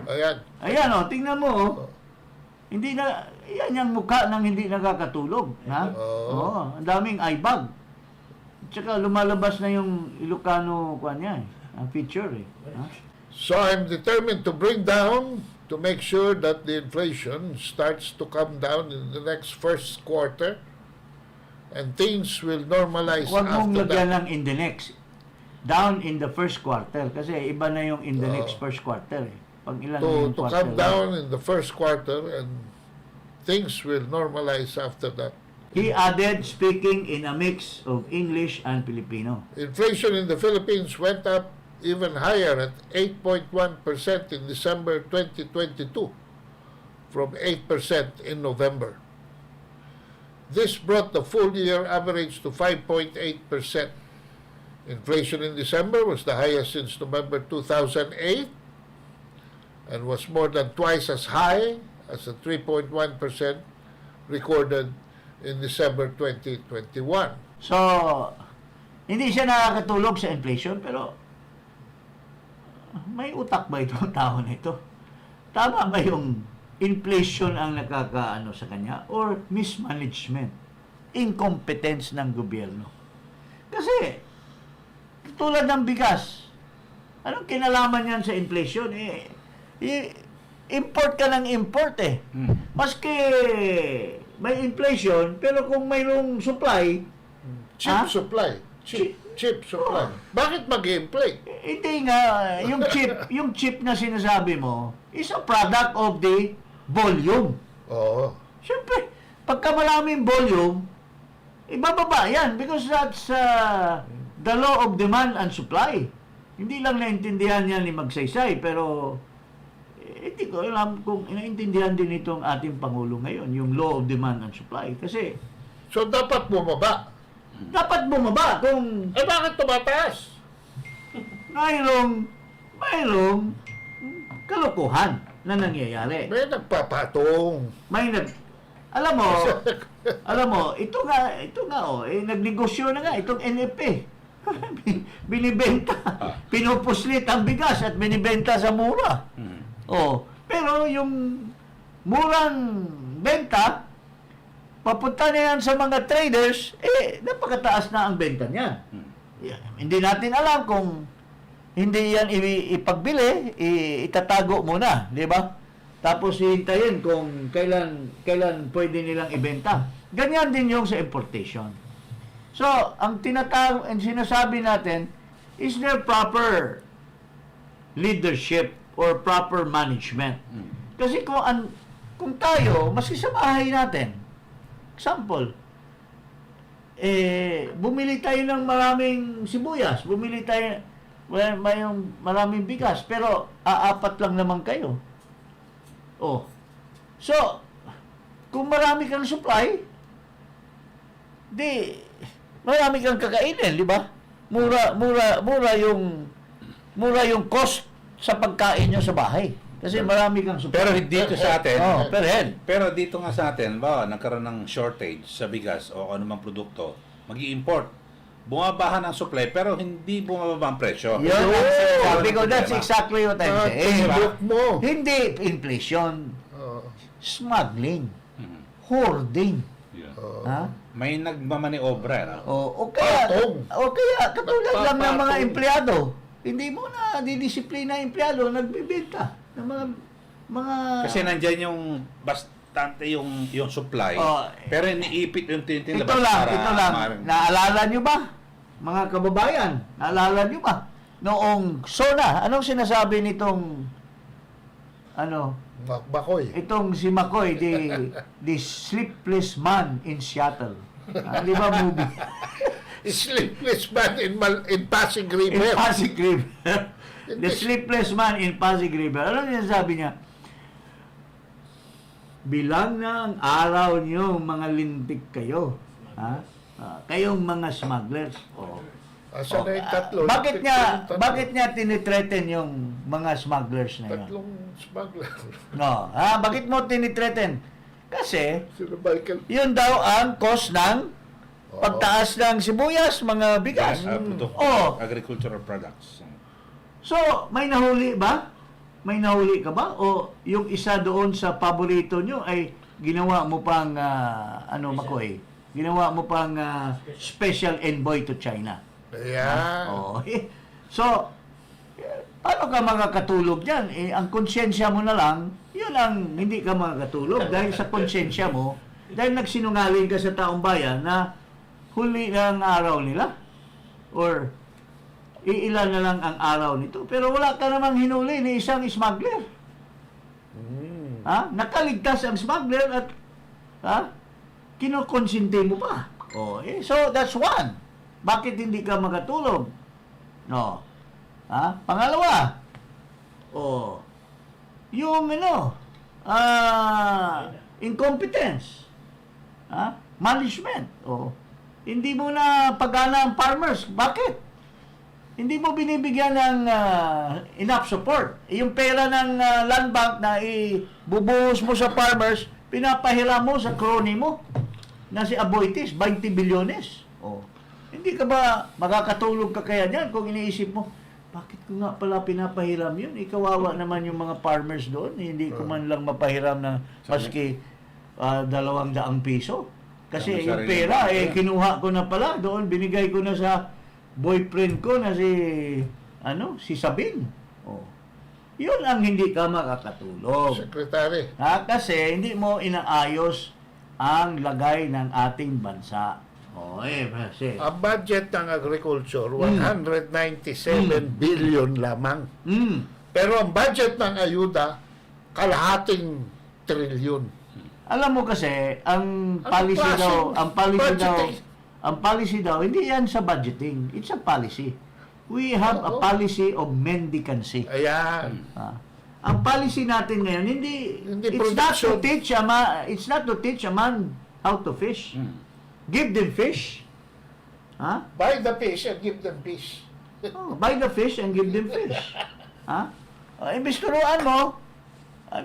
C: Ayan.
B: Ayan tingnan mo Hindi na, yan yung mukha ng hindi nakakatulog. Ha? Oo. Ang daming eye bag. Tsaka lumalabas na yung Ilocano niya ang feature Ha?
C: So I'm determined to bring down to make sure that the inflation starts to come down in the next first quarter and things will normalize
B: Huwag mong
C: after
B: lagyan
C: that.
B: ng in the next. Down in the first quarter. Kasi iba na yung in the next first quarter Pag ilan na yung
C: To
B: quarter
C: come down in the first quarter and things will normalize after that.
B: He added, speaking in a mix of English and Filipino.
C: Inflation in the Philippines went up even higher at 8.1% in December 2022 from 8% in November. This brought the full year average to 5.8%. Inflation in December was the highest since November 2008 and was more than twice as high as the 3.1% recorded in December 2021.
B: So, hindi siya nakakatulog sa inflation, pero may utak ba itong tao na ito? Tama ba yung inflation ang nakakaano sa kanya or mismanagement, incompetence ng gobyerno? Kasi tulad ng bigas, anong kinalaman yan sa inflation? Import ka ng import Maski may inflation, pero kung mayroong supply,
C: Cheap supply. Cheap supply. Bakit mag-inflate?
B: hindi nga, yung chip na sinasabi mo is a product of the volume.
C: Oo.
B: Siyempre, pagka maraming volume, ibababa yan because that's the law of demand and supply. Hindi lang naintindihan yan ni Magsaysay, pero hindi ko alam kung naintindihan din itong ating Pangulo ngayon, yung law of demand and supply. Kasi,
C: So, dapat bumaba.
B: dapat bumaba kung
C: Bakit tumataas?
B: mayroong kalokohan na nangyayari.
C: May nagpapatong.
B: Alam mo, ito nga nagnegosyo na nga itong NFA. Binibenta. Pinupuslit ang bigas at binibenta sa mura. Pero yung murang benta, papunta na yan sa mga traders, napakataas na ang benta niya. Hindi natin alam kung hindi yan ipagbili, itatago muna, di ba? Tapos hihintayin kung kailan pwede nilang ibenta. Ganyan din yung sa importation. So, ang sinasabi natin, is there proper leadership or proper management? Kasi kung tayo, maski sa bahay natin, example, bumili tayo ng maraming sibuyas, bumili tayo mayong maraming bigas, pero aapat lang naman kayo. So, kung marami kang supply, di marami kang kakainin, di ba? Mura yung cost sa pagkain nyo sa bahay. Kasi marami kang supply.
A: Pero dito sa atin,
B: pero
A: dito nga sa atin, nagkaroon ng shortage sa bigas o anumang produkto, mag-i-import. Bumabahan ang supply pero hindi bumababa ang presyo.
B: Because that's exactly what I'm saying.
C: Mo.
B: Hindi inflation, smuggling, hoarding. Ha?
A: May nagmamaniobra.
B: O kaya katulad lang ng mga empleyado. Hindi mo na didisiplina ang empleyado, nagbibenta ng mga
A: Kasi nandyan yung importante yung supply.
B: Oh,
A: pero iniipit yung tintin
B: ito lang. Naalala nyo ba? Mga kababayan, naalala nyo ba? Noong SONA, anong sinasabi nitong
C: Bakoy.
B: itong si McCoy, the sleepless man in Seattle. Di ba movie?
C: Sleepless man in Pasig
B: In
C: River.
B: Pasig River. The sleepless man in Pasig River. Ano niya sabi niya? Bilang na ang araw niyo, mga lintik kayo. Ha? Kayong mga smugglers. Oh.
C: Asa na yung tatlo?
B: Bakit niya tinitreaten yung mga smugglers na yun?
C: Tatlong smuggler.
B: No. Bakit mo tinitreaten? Kasi,
C: Sino Michael?
B: yun daw ang cause ng pagtaas ng sibuyas, mga bigas.
A: Agricultural products.
B: So, may nahuli ba? May nahuli ka ba? O yung isa doon sa paborito nyo ay ginawa mo pang, Makoy? Ginawa mo pang special envoy to China.
C: Ayan.
B: So, paano ka makakatulog dyan? Ang konsensya mo na lang, yun ang hindi ka makakatulog dahil sa konsensya mo, dahil nagsinungaling ka sa taong bayan na huli na ang araw nila. Or, iilan na lang ang araw nito. Pero wala ka namang hinuli ni isang smuggler. Nakaligtas ang smuggler at kinukonsente mo pa. So, that's one. Bakit hindi ka makatulog? No. Pangalawa, yung incompetence. Management. Hindi mo na pagana ang farmers. Bakit? Hindi mo binibigyan ng enough support. Yung pera ng land bank na ibubuhos mo sa farmers, pinapahiram mo sa crony mo na si Aboitis, 20 bilyones. Hindi ka ba makakatulog ka kaya dyan kung iniisip mo, bakit ko nga pala pinapahiram yun? Ikawawa naman yung mga farmers doon. Hindi ko man lang mapahiram na maski 200 piso. Kasi yung pera, kinuha ko na pala doon. Binigay ko na sa boyfriend ko na si Sabine. Yun ang hindi ka makakatulog.
C: Secretary.
B: Kasi hindi mo inaayos ang lagay ng ating bansa. Kasi.
C: Ang budget ng agriculture, 197 billion lamang. Pero ang budget ng ayuda, kalahating trilyon.
B: Alam mo kasi, ang policy daw, hindi yan sa budgeting. It's a policy. We have a policy of mendicancy.
C: Ayan.
B: Ang policy natin ngayon, it's not to teach a man how to fish. Give them fish.
C: Buy the fish and give them fish.
B: Buy the fish and give them fish. Imbis turuan mo,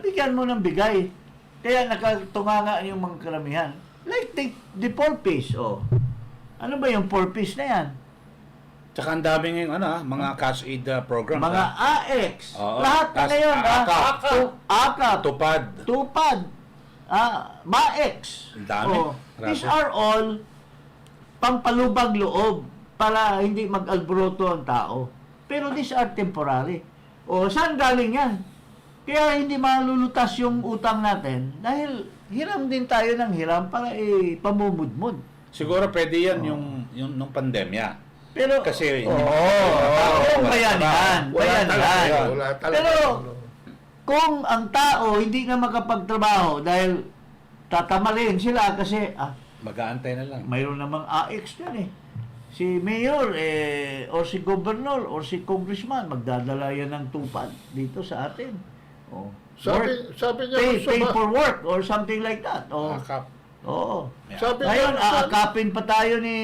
B: bigyan mo ng bigay. Kaya nakatunganga yung mga karamihan. Like the porpoise. Ano ba yung porpoise na yan?
A: Tsaka ang daming mga cash aid programs.
B: Mga AX. Lahat na ngayon. Tupad. MAEX.
A: Ang dami.
B: These are all pampalubag loob para hindi mag-alboroto ang tao. Pero these are temporary. Saan galing yan? Kaya hindi malulutas yung utang natin dahil hiram din tayo ng hiram para pamumudmud.
A: Siguro pwede yan yung nung pandemya.
B: Pero
A: kasi
B: bayanihan.
C: Wala talaga.
B: Pero kung ang tao hindi na makapagtrabaho dahil tatamalin sila kasi
A: mag-aantay na lang.
B: Mayroon namang AX yan Si mayor or si governor or si congressman magdadala yan ng tupad dito sa atin.
C: Sabi niya
B: pay for work or something like that.
A: Akap.
B: Oo.
C: Sabi
B: Ngayon,
C: niya,
B: aakapin pa tayo ni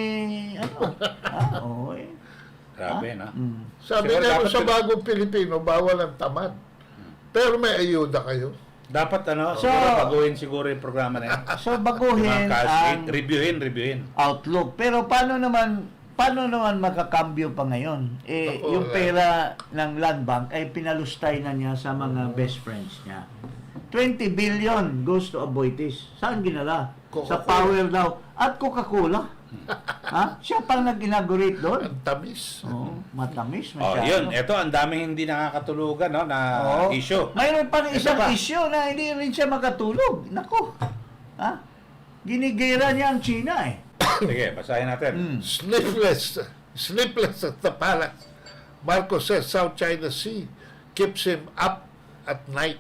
A: Grabe, na.
C: Sabi
A: Siguro
C: niya
A: dapat
C: sa bagong Pilipino, bawal ang tamad. Pero may ayuda kayo.
A: Dapat siguro baguhin siguro yung programa na yan.
B: So baguhin
A: Mga cash aid,
B: ang
A: reviewin.
B: outlook. Pero paano naman makakambyo pa ngayon? Yung pera ng land bank ay pinalustay na niya sa mga best friends niya. 20 billion goes to Aboitis. Saan ginala? Sa
C: Coca-Cola.
B: Power daw. At Coca-Cola. Ha? Siya pang nag-inaugurate doon.
C: Ang tamis.
B: Matamis
A: Oh,
B: masyado.
A: yun. Ito, ang daming hindi nakakatulugan, no, na
B: Oo.
A: issue.
B: Mayroon pa rin
A: Ito
B: isang
A: pa.
B: issue na hindi rin siya makatulog. Nako. Ha? Ginigera niya ang China eh.
A: Sige, basahin natin.
C: Sleepless at the palace. Marcos says South China Sea keeps him up at night.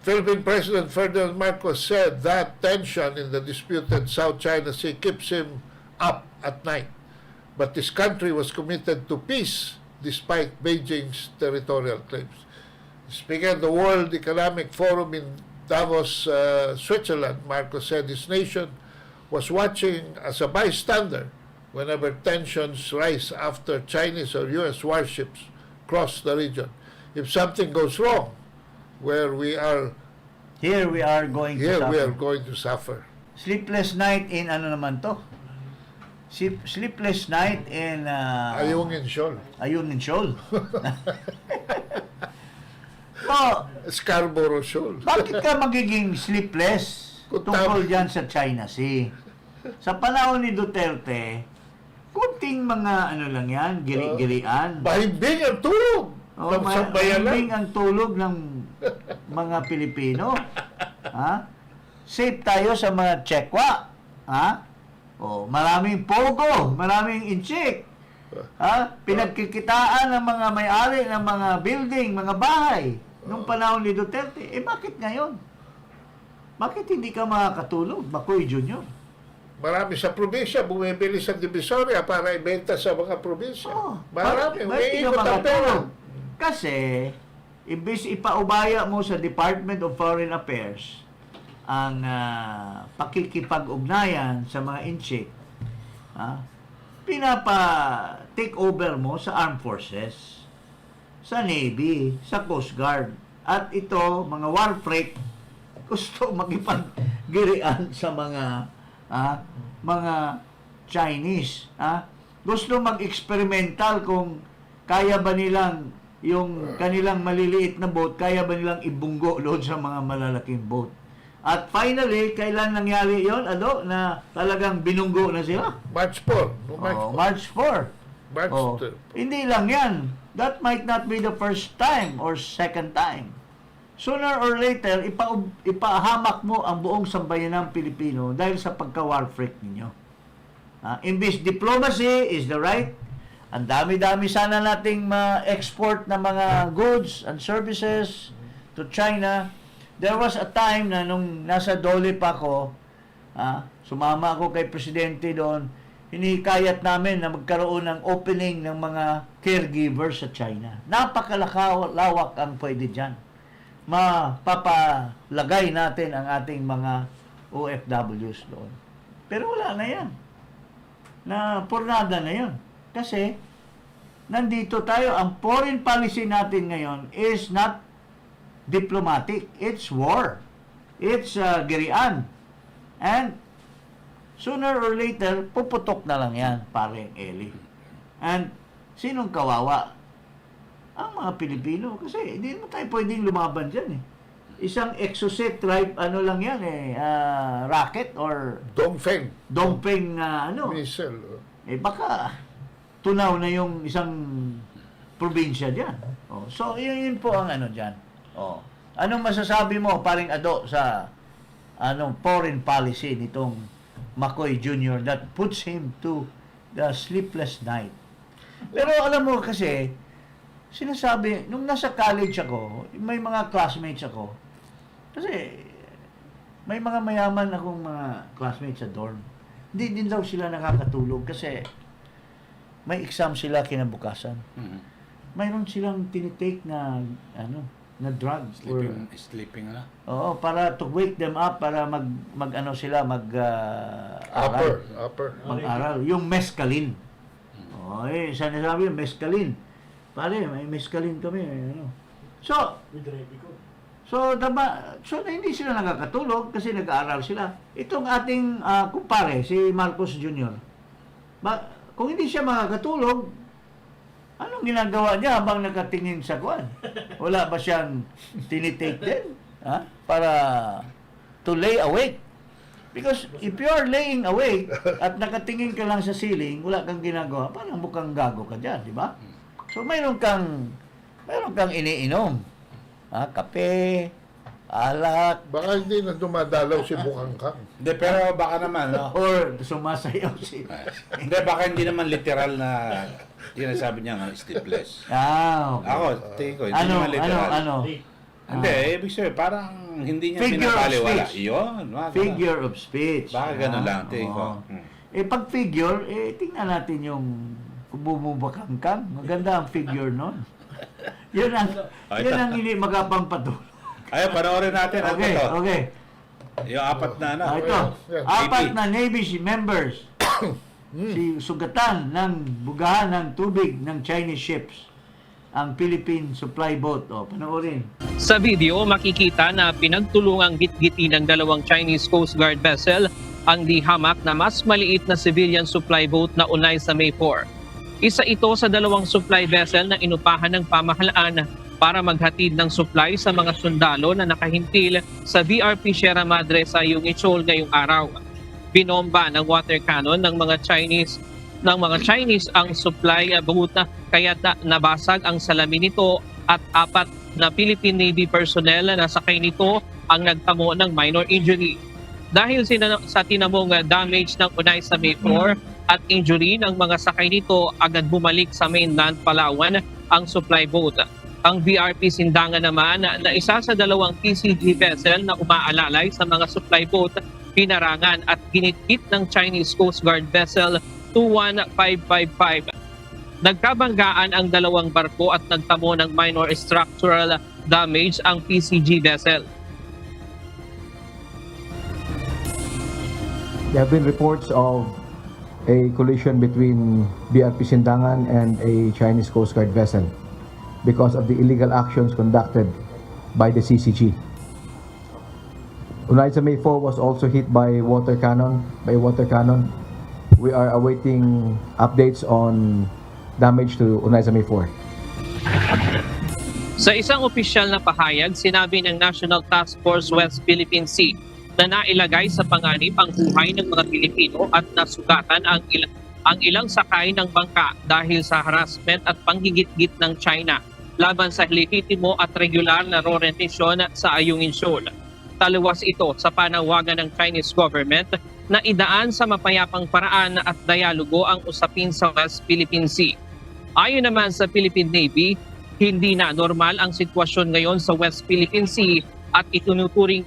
C: Philippine President Ferdinand Marcos said that tension in the disputed South China Sea keeps him up at night. But his country was committed to peace despite Beijing's territorial claims. Speaking at the World Economic Forum in Davos, Switzerland, Marcos said his nation was watching as a bystander whenever tensions rise after Chinese or U.S. warships cross the region. If something goes wrong, where we are
B: Here we are going to
C: here,
B: suffer.
C: we are going to suffer.
B: Sleepless night in ano naman to? Sleepless night in
C: Ayungin Shoal.
B: Ayungin Shoal. So,
C: Scarborough Shoal.
B: bakit ka magiging sleepless
C: Kung
B: tungkol
C: tama-
B: dyan sa China Sea? Sa panahon ni Duterte, kunting mga ano lang yan, giri-girian.
C: Mahimbing ang tulog ng sambayanan.
B: Mahimbing ang tulog ng mga Pilipino. Ha? Safe tayo sa mga Chekwa. Ha? Maraming pogo, maraming inchik. Ha? Pinagkikitaan ng mga may-ari ng mga building, mga bahay nung panahon ni Duterte. Bakit ngayon? Bakit hindi ka makakatulog, Makoy Jr.?
C: Marami sa probinsya, bumibili sa Divisoria para ibenta sa mga probinsya. Marami,
B: Bakit
C: umiikot ang pera.
B: Kasi, imbis ipaubaya mo sa Department of Foreign Affairs ang pakikipag-ugnayan sa mga inchik, pinapa-take over mo sa Armed Forces, sa Navy, sa Coast Guard. At ito, mga war freak, gusto makipag-girian sa mga Chinese. Gusto mag-experimental kung kaya ba nilang yung kanilang maliliit na boat, kaya ba nilang ibunggo doon sa mga malalaking boat. At finally, kailan nangyari yon na talagang binunggo na sila?
C: March 4. No,
B: March 4.
C: March 2.
B: Hindi lang yan. That might not be the first time or second time. Sooner or later, ipahamak mo ang buong sambayanang Pilipino dahil sa pagka-war freak ninyo. Imbis diplomacy is the right, ang dami-dami sana nating ma-export na mga goods and services to China. There was a time na nung nasa Dole pa ako, sumama ako kay Presidente doon, hinikayat namin na magkaroon ng opening ng mga caregivers sa China. Napakalawak ang pwede dyan. Mapapalagay natin ang ating mga OFWs doon. Pero wala na yan. Purnada na yan. Kasi, nandito tayo, ang foreign policy natin ngayon is not diplomatic. It's war. It's girian. And, sooner or later, puputok na lang yan, pareng Eli. And, sinong kawawa? Ang mga Pilipino. Kasi, hindi mo tayo pwedeng lumaban dyan eh. Isang exocet tribe, lang yan rocket or Dongfeng,
C: Missile.
B: baka tunaw na yung isang probinsya dyan. So, yun po ang dyan. Anong masasabi mo, paring Ado, sa foreign policy nitong Makoy Jr. that puts him to the sleepless night? Pero alam mo kasi, sinasabi, nung nasa college ako, may mga classmates ako, kasi may mga mayaman akong mga classmates sa dorm. Hindi din daw sila nakakatulog kasi may exam sila kinabukasan. Mayroon silang tinitake na drug.
A: Sleeping na.
B: Oo, para to wake them up, para mag-aral. Yung mescaline. Sinasabi yung mescaline. Pare, may mescaline kami. So, hindi sila nakakatulog kasi nag-aaral sila. Itong ating kumpare, si Marcos Jr., kung hindi siya makakatulog, anong ginagawa niya habang nakatingin sa kuwan? Wala ba siyang tinitake din? Para to lay awake? Because if you are laying awake at nakatingin ka lang sa ceiling, wala kang ginagawa, parang mukhang gago ka dyan, di ba? So mayroon kang iniinom. Kape, alak,
C: Baka hindi na dumadalaw si Bukangkang.
A: Hindi, pero baka naman, no?
B: or sumasayaw si...
A: Hindi, baka hindi naman literal na sinasabi niya nga, sleepless.
B: Okay.
A: Ako, tingin ko, hindi naman literal. Hindi, ibig sabihin, parang hindi niya
B: Figure of
A: pinapaliwala.
B: speech.
A: Yun, mga ganun.
B: Figure of speech.
A: Baka ganun lang, tingin ko.
B: Oo. Pag figure, tingnan natin yung bumubakangkang. Maganda ang figure nun. Yun ang hindi magapangpatuloy.
A: Ay, panoorin natin.
B: Okay,
A: Ano to?
B: okay.
A: Yung apat na, ano?
B: Ito,
C: Yeah.
B: apat na Navy members si sugatan ng bugahan ng tubig ng Chinese ships ang Philippine supply boat. Panoorin.
F: Sa video, makikita na pinagtulungang gitgiti ng dalawang Chinese Coast Guard vessel ang dihamak na mas maliit na civilian supply boat na unay sa May 4. Isa ito sa dalawang supply vessel na inupahan ng pamahalaan para maghatid ng supply sa mga sundalo na nakahintil sa VRP Sierra Madre sa Yungchol ngayong araw. Binomba ng water cannon ng mga Chinese ang supply boat na kaya nabasag ang salamin nito at apat na Philippine Navy personnel na sakay nito ang nagtamo ng minor injury. Dahil sa tinamong damage ng unay sa May 4 at injury ng mga sakay nito, agad bumalik sa mainland Palawan ang supply boat. Ang VRP Sindangan naman na isa sa dalawang PCG vessel na umaalalay sa mga supply boat, pinarangan at ginitkit ng Chinese Coast Guard vessel 21555. Nagkabanggaan ang dalawang barko at nagtamo ng minor structural damage ang PCG vessel.
G: There have been reports of a collision between BRP Sindangan and a Chinese Coast Guard vessel because of the illegal actions conducted by the CCG. Unaysa May 4 was also hit by water cannon. We are awaiting updates on damage to Unaysa May 4.
F: Sa isang opisyal na pahayag, sinabi ng National Task Force West Philippine Sea na nailagay sa panganib ang buhay ng mga Pilipino at nasugatan ang ilang sakay ng bangka dahil sa harassment at panggigit-git ng China laban sa lehitimo at regular na rentisyon sa Ayungin Shoal. Taliwas ito sa panawagan ng Chinese government na idaan sa mapayapang paraan at dialogo ang usapin sa West Philippine Sea. Ayon naman sa Philippine Navy, hindi na normal ang sitwasyon ngayon sa West Philippine Sea at itunuturing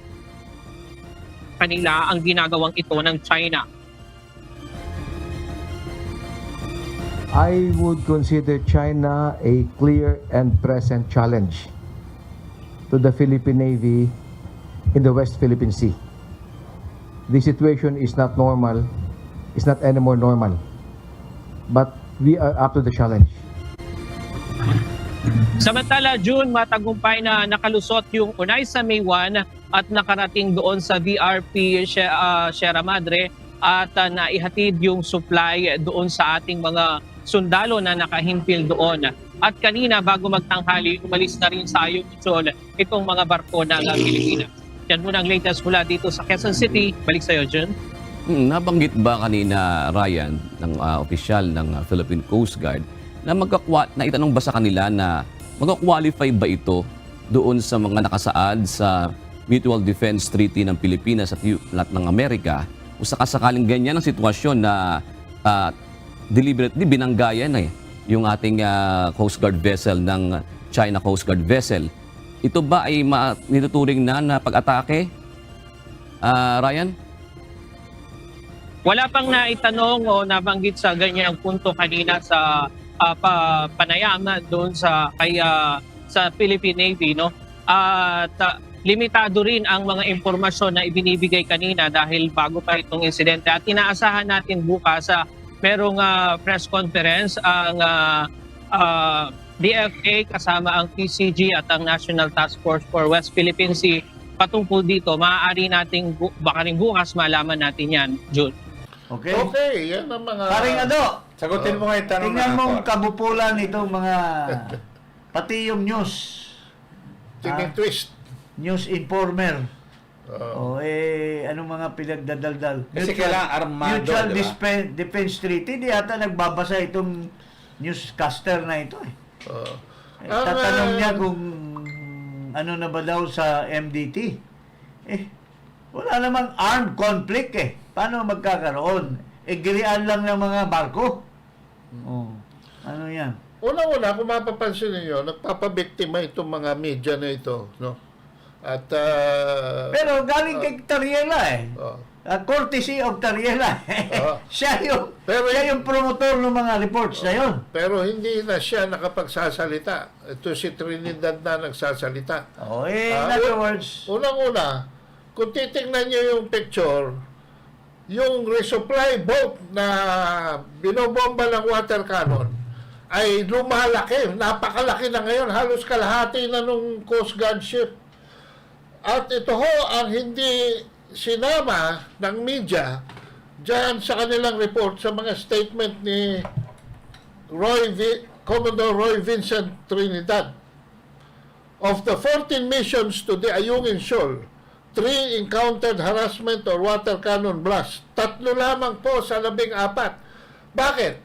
F: kanila ang ginagawang ito ng China.
G: I would consider China a clear and present challenge to the Philippine Navy in the West Philippine Sea. The situation is not normal, it's not anymore normal, but we are up to the challenge.
F: Samantala, June, matagumpay na nakalusot yung unay sa May 1 at nakarating doon sa VRP Sierra Madre at naihatid yung supply doon sa ating mga sundalo na nakahimpil doon. At kanina, bago magtanghali, umalis na rin sa Ayungchol itong mga barko ng Pilipinas. Yan muna ang latest mula dito sa Quezon City. Balik sa iyo, Jun.
H: Nabanggit ba kanina, Ryan, ng opisyal ng Philippine Coast Guard, na itanong ba sa kanila na mag-qualify ba ito doon sa mga nakasaad sa Mutual Defense Treaty ng Pilipinas at ng Amerika o sakasakaling ganyan ang sitwasyon na deliberately binanggaya na yung ating Coast Guard vessel ng China Coast Guard vessel. Ito ba ay nituturing na pag-atake, Ryan?
F: Wala pang naitanong o nabanggit sa ganyang punto kanina sa panayam doon sa Philippine Navy, no? At limitado rin ang mga impormasyon na ibinibigay kanina dahil bago pa itong insidente. At inaasahan natin bukas merong press conference ang DFA kasama ang PCG at ang National Task Force for West Philippine Sea patungkol dito. Maaari nating baka rin bukas malaman natin yan, June.
B: Okay?
C: Okay, yan ang mga...
B: Paring Ado,
A: Sagutin mo nga yung tanong
B: tingnan
A: na
B: mong
A: ako.
B: kabupulan itong mga pati yung news.
C: Tinitwist.
B: News informer. Anong mga pinagdadaldal?
A: Kasi kailangan armado,
B: Mutual
A: di ba?
B: Defense Treaty, di yata nagbabasa itong newscaster na ito eh. Tatanong niya kung ano na ba daw sa MDT. Wala namang armed conflict eh. Paano magkakaroon? Gilian lang ng mga barko. Ano yan?
C: Una-una, kung mapapansin niyo, nagpapabiktima itong mga media na ito, no? At
B: Pero galing kay Tariela eh. Courtesy of Tariela. siya yung promotor ng mga reports na yun.
C: pero hindi na siya nakapagsasalita. Ito si Trinidad na nagsasalita.
B: In other words,
C: Unang-una, kung titingnan niyo yung picture, yung resupply boat na binobomba ng water cannon ay lumalaki. Napakalaki na ngayon. Halos kalahati na nung Coast Guard ship. At ito ho ang hindi sinama ng media dyan sa kanilang report sa mga statement ni Commodore Roy Vincent Trinidad. Of the 14 missions to the Ayungin Shoal, 3 encountered harassment or water cannon blast. 3 lamang po sa 14. Bakit?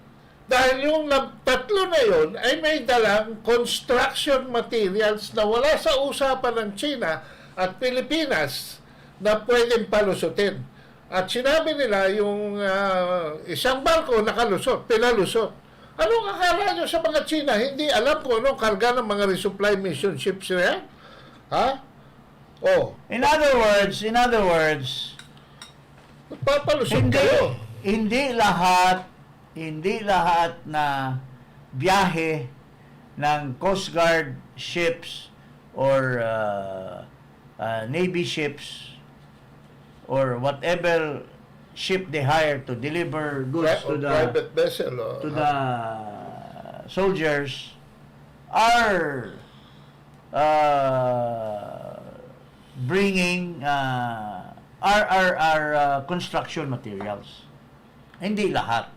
C: Dahil yung 3 na yun ay may dalang construction materials na wala sa usapan ng China at Pilipinas na pwedeng palusutin. At sinabi nila yung isang barko nakalusot, pinalusot. Anong akala nyo sa mga China? Hindi alam kung anong karga ng mga resupply mission ships na yan? Ha?
B: in other words,
C: papalusot kayo.
B: hindi lahat na biyahe ng Coast Guard ships or Navy ships or whatever ship they hire to deliver goods to the
C: private vessel.
B: Soldiers are bringing construction materials. Hindi lahat.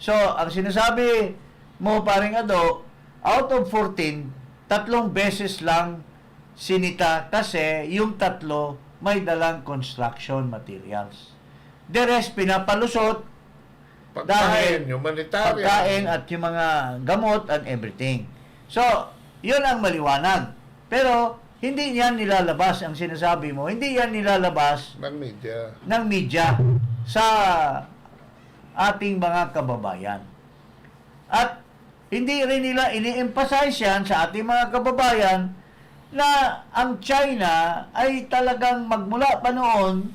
B: So, ang sinasabi mo, paring Ado, out of 14, 3 beses lang sinita kasi yung 3 may dalang construction materials. The rest, pinapalusot
C: Pagkain, humanitarian.
B: pagkain at yung mga gamot and everything. So, yun ang maliwanag. Pero, hindi yan nilalabas, ang sinasabi mo, hindi yan nilalabas
C: ng media
B: sa ating mga kababayan. At hindi rin nila ini-emphasize yan sa ating mga kababayan na ang China ay talagang magmula pa noon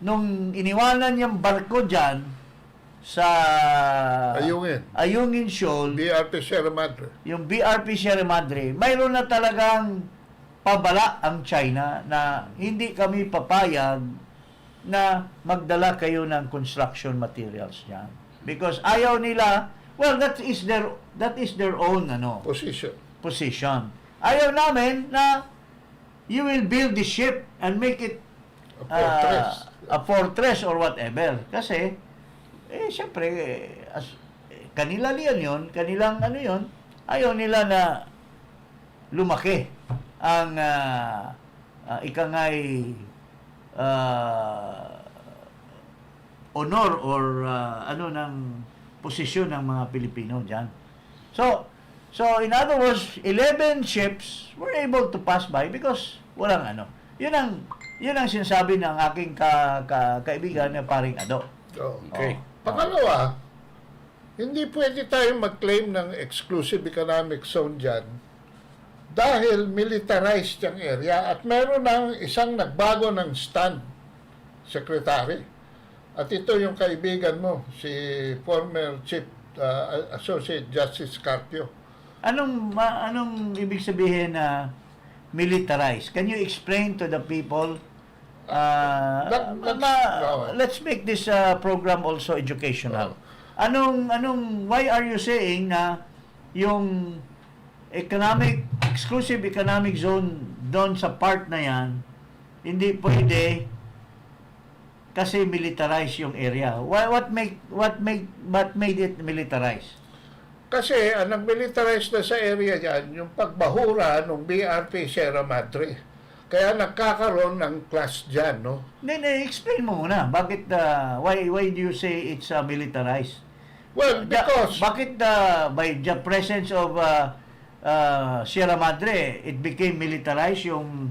B: nung iniwanan yung barko dyan sa Ayungin Shoal,
C: BRP Sierra Madre.
B: yung BRP Sierra Madre, mayroon na talagang pabala ang China na hindi kami papayag na magdala kayo ng construction materials niyan. Because ayaw nila, well, that is their own position. Ayaw namin na you will build the ship and make it a fortress or whatever. Kasi, siyempre, kanila yun, kanilang yun, ayaw nila na lumaki ang ikangay honor or ng posisyon ng mga Pilipino dyan. So in other words, 11 ships were able to pass by because walang Yun ang sinasabi ng aking kaibigan na paring Ado.
C: Okay. Pangalawa, hindi pwede tayong mag-claim ng exclusive economic zone dyan dahil militarized yung area at meron ng isang nagbago ng stand, Secretary. At ito yung kaibigan mo, si former Chief Associate Justice Carpio.
B: Anong ibig sabihin na militarized? Can you explain to the people? Let's make this program also educational. Why are you saying na yung exclusive economic zone doon sa part na yan, hindi pwede kasi militarized yung area? What made it militarized?
C: Kasi ang nag-militarize na sa area yan, yung pagbahura ng BRP Sierra Madre. Kaya nagkakaroon ng clash dyan, no?
B: Then, explain mo muna, bakit, why do you say it's militarized?
C: Well, because...
B: Bakit by the presence of Sierra Madre, it became militarized yung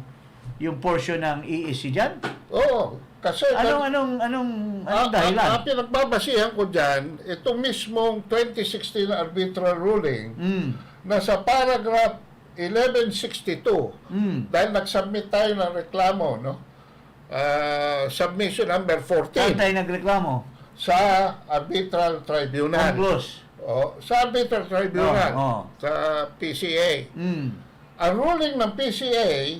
B: portion ng EEC dyan?
C: Oo, kasi...
B: Anong dahilan?
C: Ang pinagbabasihan ko dyan, itong mismong 2016 arbitral ruling, na sa paragraph 1162, dahil nag-submit tayo ng reklamo, no? Submission number 14.
B: Saan tayo nagreklamo?
C: Sa arbitral tribunal. Sa arbitral tribunal, sa PCA. Ang ruling ng PCA,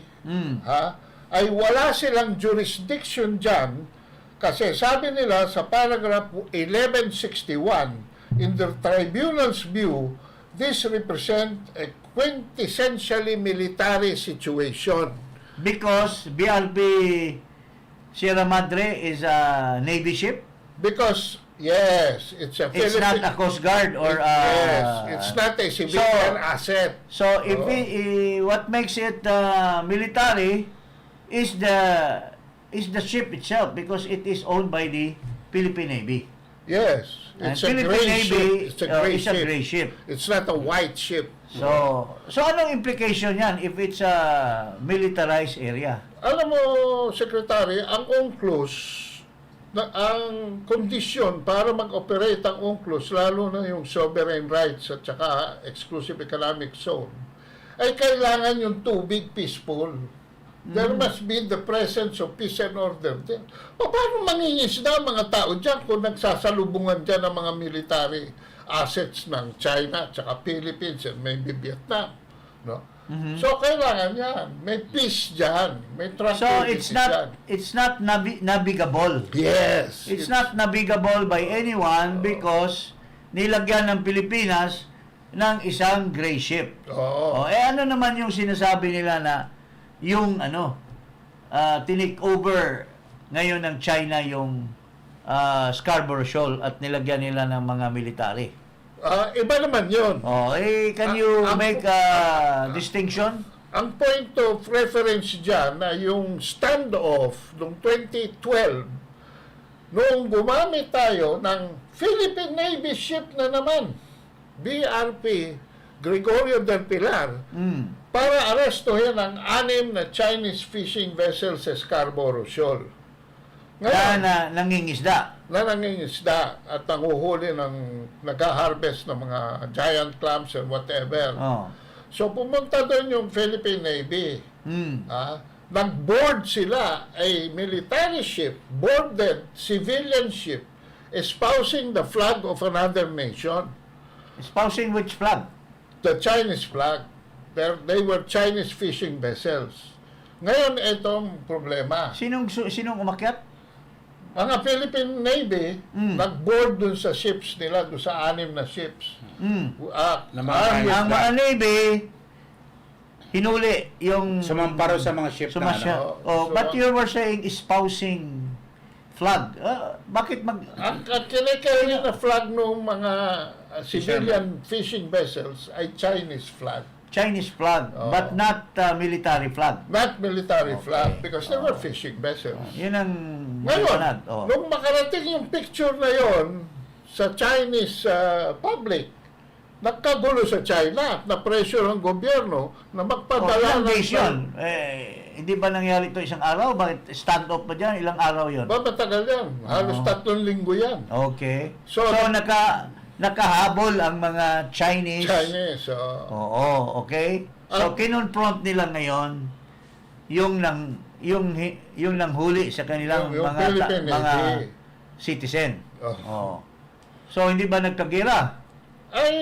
C: ay wala silang jurisdiction dyan kasi sabi nila sa paragraph 1161, in the tribunal's view, this represent a quintessentially military situation.
B: Because BRP Sierra Madre is a Navy ship?
C: Because, yes, it's a
B: It's not a Coast Guard or
C: yes, it's not a civilian asset.
B: So, if what makes it military is the ship itself because it is owned by the Philippine Navy.
C: Yes, it's a
B: Philippine
C: gray
B: Navy
C: ship. It's a gray
B: is a
C: ship.
B: gray ship.
C: It's not a white ship.
B: So anong implication yan if it's a militarized area?
C: Alam mo, Secretary, ang UNCLOS, ang kondisyon para mag-operate ang UNCLOS, lalo na yung sovereign rights at saka exclusive economic zone, ay kailangan yung tubig peaceful. There must be the presence of peace and order. Paano mangingisda ang mga tao dyan kung nagsasalubungan dyan ng mga military assets ng China at saka Philippines and maybe Vietnam? No? So, kailangan yan. May peace dyan. May tranquility dyan.
B: It's not navigable.
C: Yes.
B: It's not navigable by anyone because nilagyan ng Pilipinas ng isang gray ship. Ano naman yung sinasabi nila na yung tinake over ngayon ng China yung Scarborough Shoal at nilagyan nila ng mga military.
C: Iba naman yun.
B: Can you make a distinction?
C: Ang point of reference dyan na yung standoff noong 2012, noong gumamit tayo ng Philippine Navy ship na naman, BRP Gregorio del Pilar, para arestuhin ang 6 na Chinese fishing vessels sa Scarborough Shoal. Ngayon,
B: Na nangingisda.
C: na nangingisda at nanguhuli ng nag-harvest ng mga giant clams and whatever. So pumunta doon yung Philippine Navy. Nag-board sila a military ship, boarded civilian ship, espousing the flag of another nation.
B: Espousing which flag?
C: The Chinese flag. They were Chinese fishing vessels. Ngayon, itong problema.
B: Sinong umakyat?
C: Mga Philippine Navy, nag-board dun sa ships nila, dun sa 6 na ships.
B: Ang mga Navy, hinuli yung...
A: Sumamparo sa mga ship na
B: but you were saying espousing flag. Bakit
C: Ang kinikerry na flag ng mga civilian fishing vessels ay Chinese flag.
B: Chinese flag, but not military flag.
C: Not military flag because they were fishing vessels.
B: Yun ang...
C: Ngayon, nung makarating yung picture na yon sa Chinese public, nagkagulo sa China at na-pressure ang gobyerno na magpadala ng...
B: Hindi ba nangyari ito isang araw? Bakit stand-off ba dyan? Ilang araw yun?
C: Matagal yan. Halos 3 linggo yan.
B: Okay. So nakahabol ang mga Chinese. Okay. So kinonfront nila ngayon yung nanghuli sa kanilang mga citizen. So hindi ba nagkagira?
C: Ay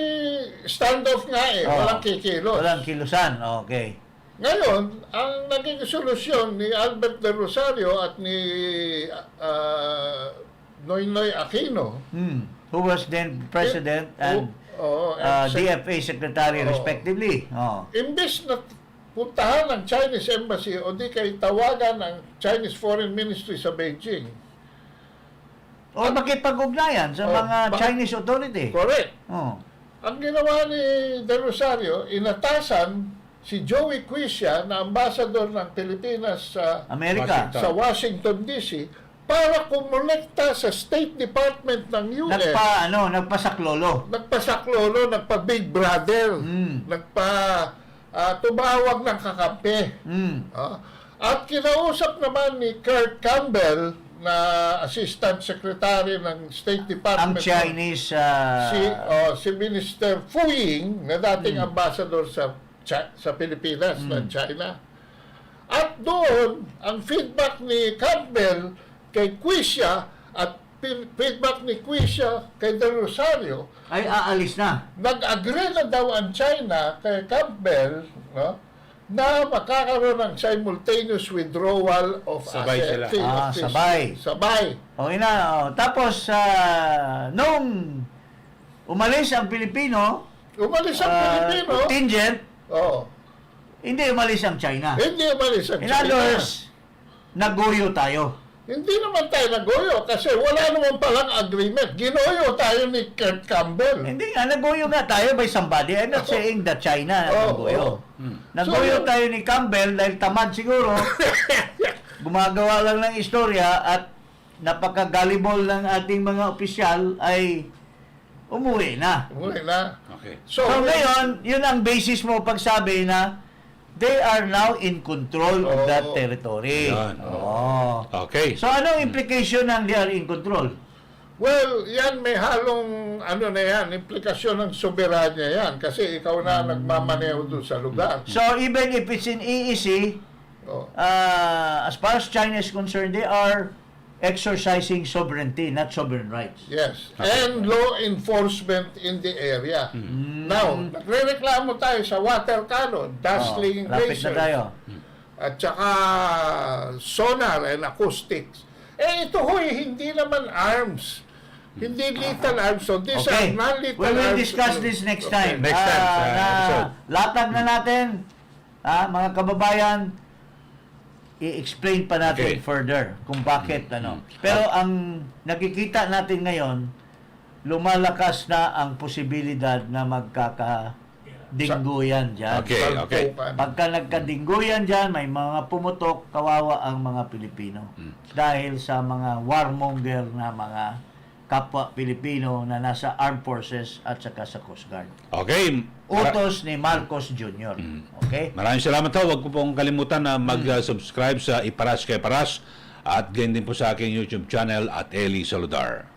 C: standoff nga walang kikilos.
B: Walang kilusan. Okay.
C: Ngayon, ang naging solusyon ni Albert de Rosario at ni Noynoy Aquino,
B: who was then president and DFA secretary respectively.
C: Imbes na puntahan ng Chinese embassy o di kay tawagan ng Chinese Foreign Ministry sa Beijing.
B: O makipag-ugnayan sa mga Chinese authority.
C: Correct. Ang ginawa ni De Rosario, inatasan si Joey Quisha na ambassador ng Pilipinas sa
B: Amerika.
C: sa Washington DC para kumonekta sa State Department ng US.
B: Nagpasaklolo.
C: Nagpasaklolo, nagpa-Big Brother, tumawag ng kakampi. At kinausap naman ni Kurt Campbell na Assistant Secretary ng State Department.
B: Ang Chinese...
C: si Minister Fu Ying, na dating ambassador sa Pilipinas ng China. At doon, ang feedback ni Campbell kay Quisha at feedback ni Quisha kay De Rosario,
B: ay aalis na.
C: nag-agree na daw ang China kay Campbell, no, na makakaroon ng simultaneous withdrawal of
A: Sabay sila.
C: Sabay.
B: Okay na. Tapos, nung umalis ang Pilipino,
C: Umalis ang Pilipino.
B: contingent, hindi umalis ang China.
C: Hindi umalis ang
B: In
C: China.
B: other words, naguyo tayo.
C: Hindi naman tayo nagoyo kasi wala naman palang agreement. Ginoyo tayo ni Kurt Campbell.
B: Hindi nga, naguyo nga tayo by somebody. I'm not saying that China naguyo. Naguyo
C: So,
B: tayo ni Campbell dahil tamad siguro. Gumagawa lang ng istorya at napaka-gullible ng ating mga opisyal ay umuwi na.
C: Umuwi na.
A: Okay.
B: So ngayon, yun ang basis mo pagsabi na they are now in control of that territory.
A: Yan. Okay.
B: So anong implication ng they are in control?
C: Well, yan may halong implikasyon ng soberanya yan kasi ikaw na nagmamaneho doon sa lugar.
B: So even if it's in EEC, as far as China is concerned, they are exercising sovereignty, not sovereign rights.
C: Yes. And law enforcement in the area. Now, nagre-reklamo tayo sa water cannon, dazzling
B: Lapit na
C: lasers,
B: tayo.
C: at saka sonar and acoustics. Ito hindi naman arms. Hindi lethal arms. So these are non-lethal
B: We will
C: arms.
B: discuss this next time.
A: Next time, sa episode.
B: Latag na natin, mga kababayan, i-explain pa natin further kung bakit Pero ang nakikita natin ngayon, lumalakas na ang posibilidad na magkakadingguyan dyan.
A: Okay.
B: Pagka nagkadingguyan dyan, may mga pumutok, kawawa ang mga Pilipino. Dahil sa mga warmonger na mga kapwa Pilipino na nasa armed forces at saka sa Coast Guard.
A: Okay.
B: Utos ni Marcos Jr. Okay?
A: Maraming salamat ho. Huwag po pong kalimutan na mag-subscribe sa Iparas kay Paras at ganyan din po sa aking YouTube channel at Eli Saludar.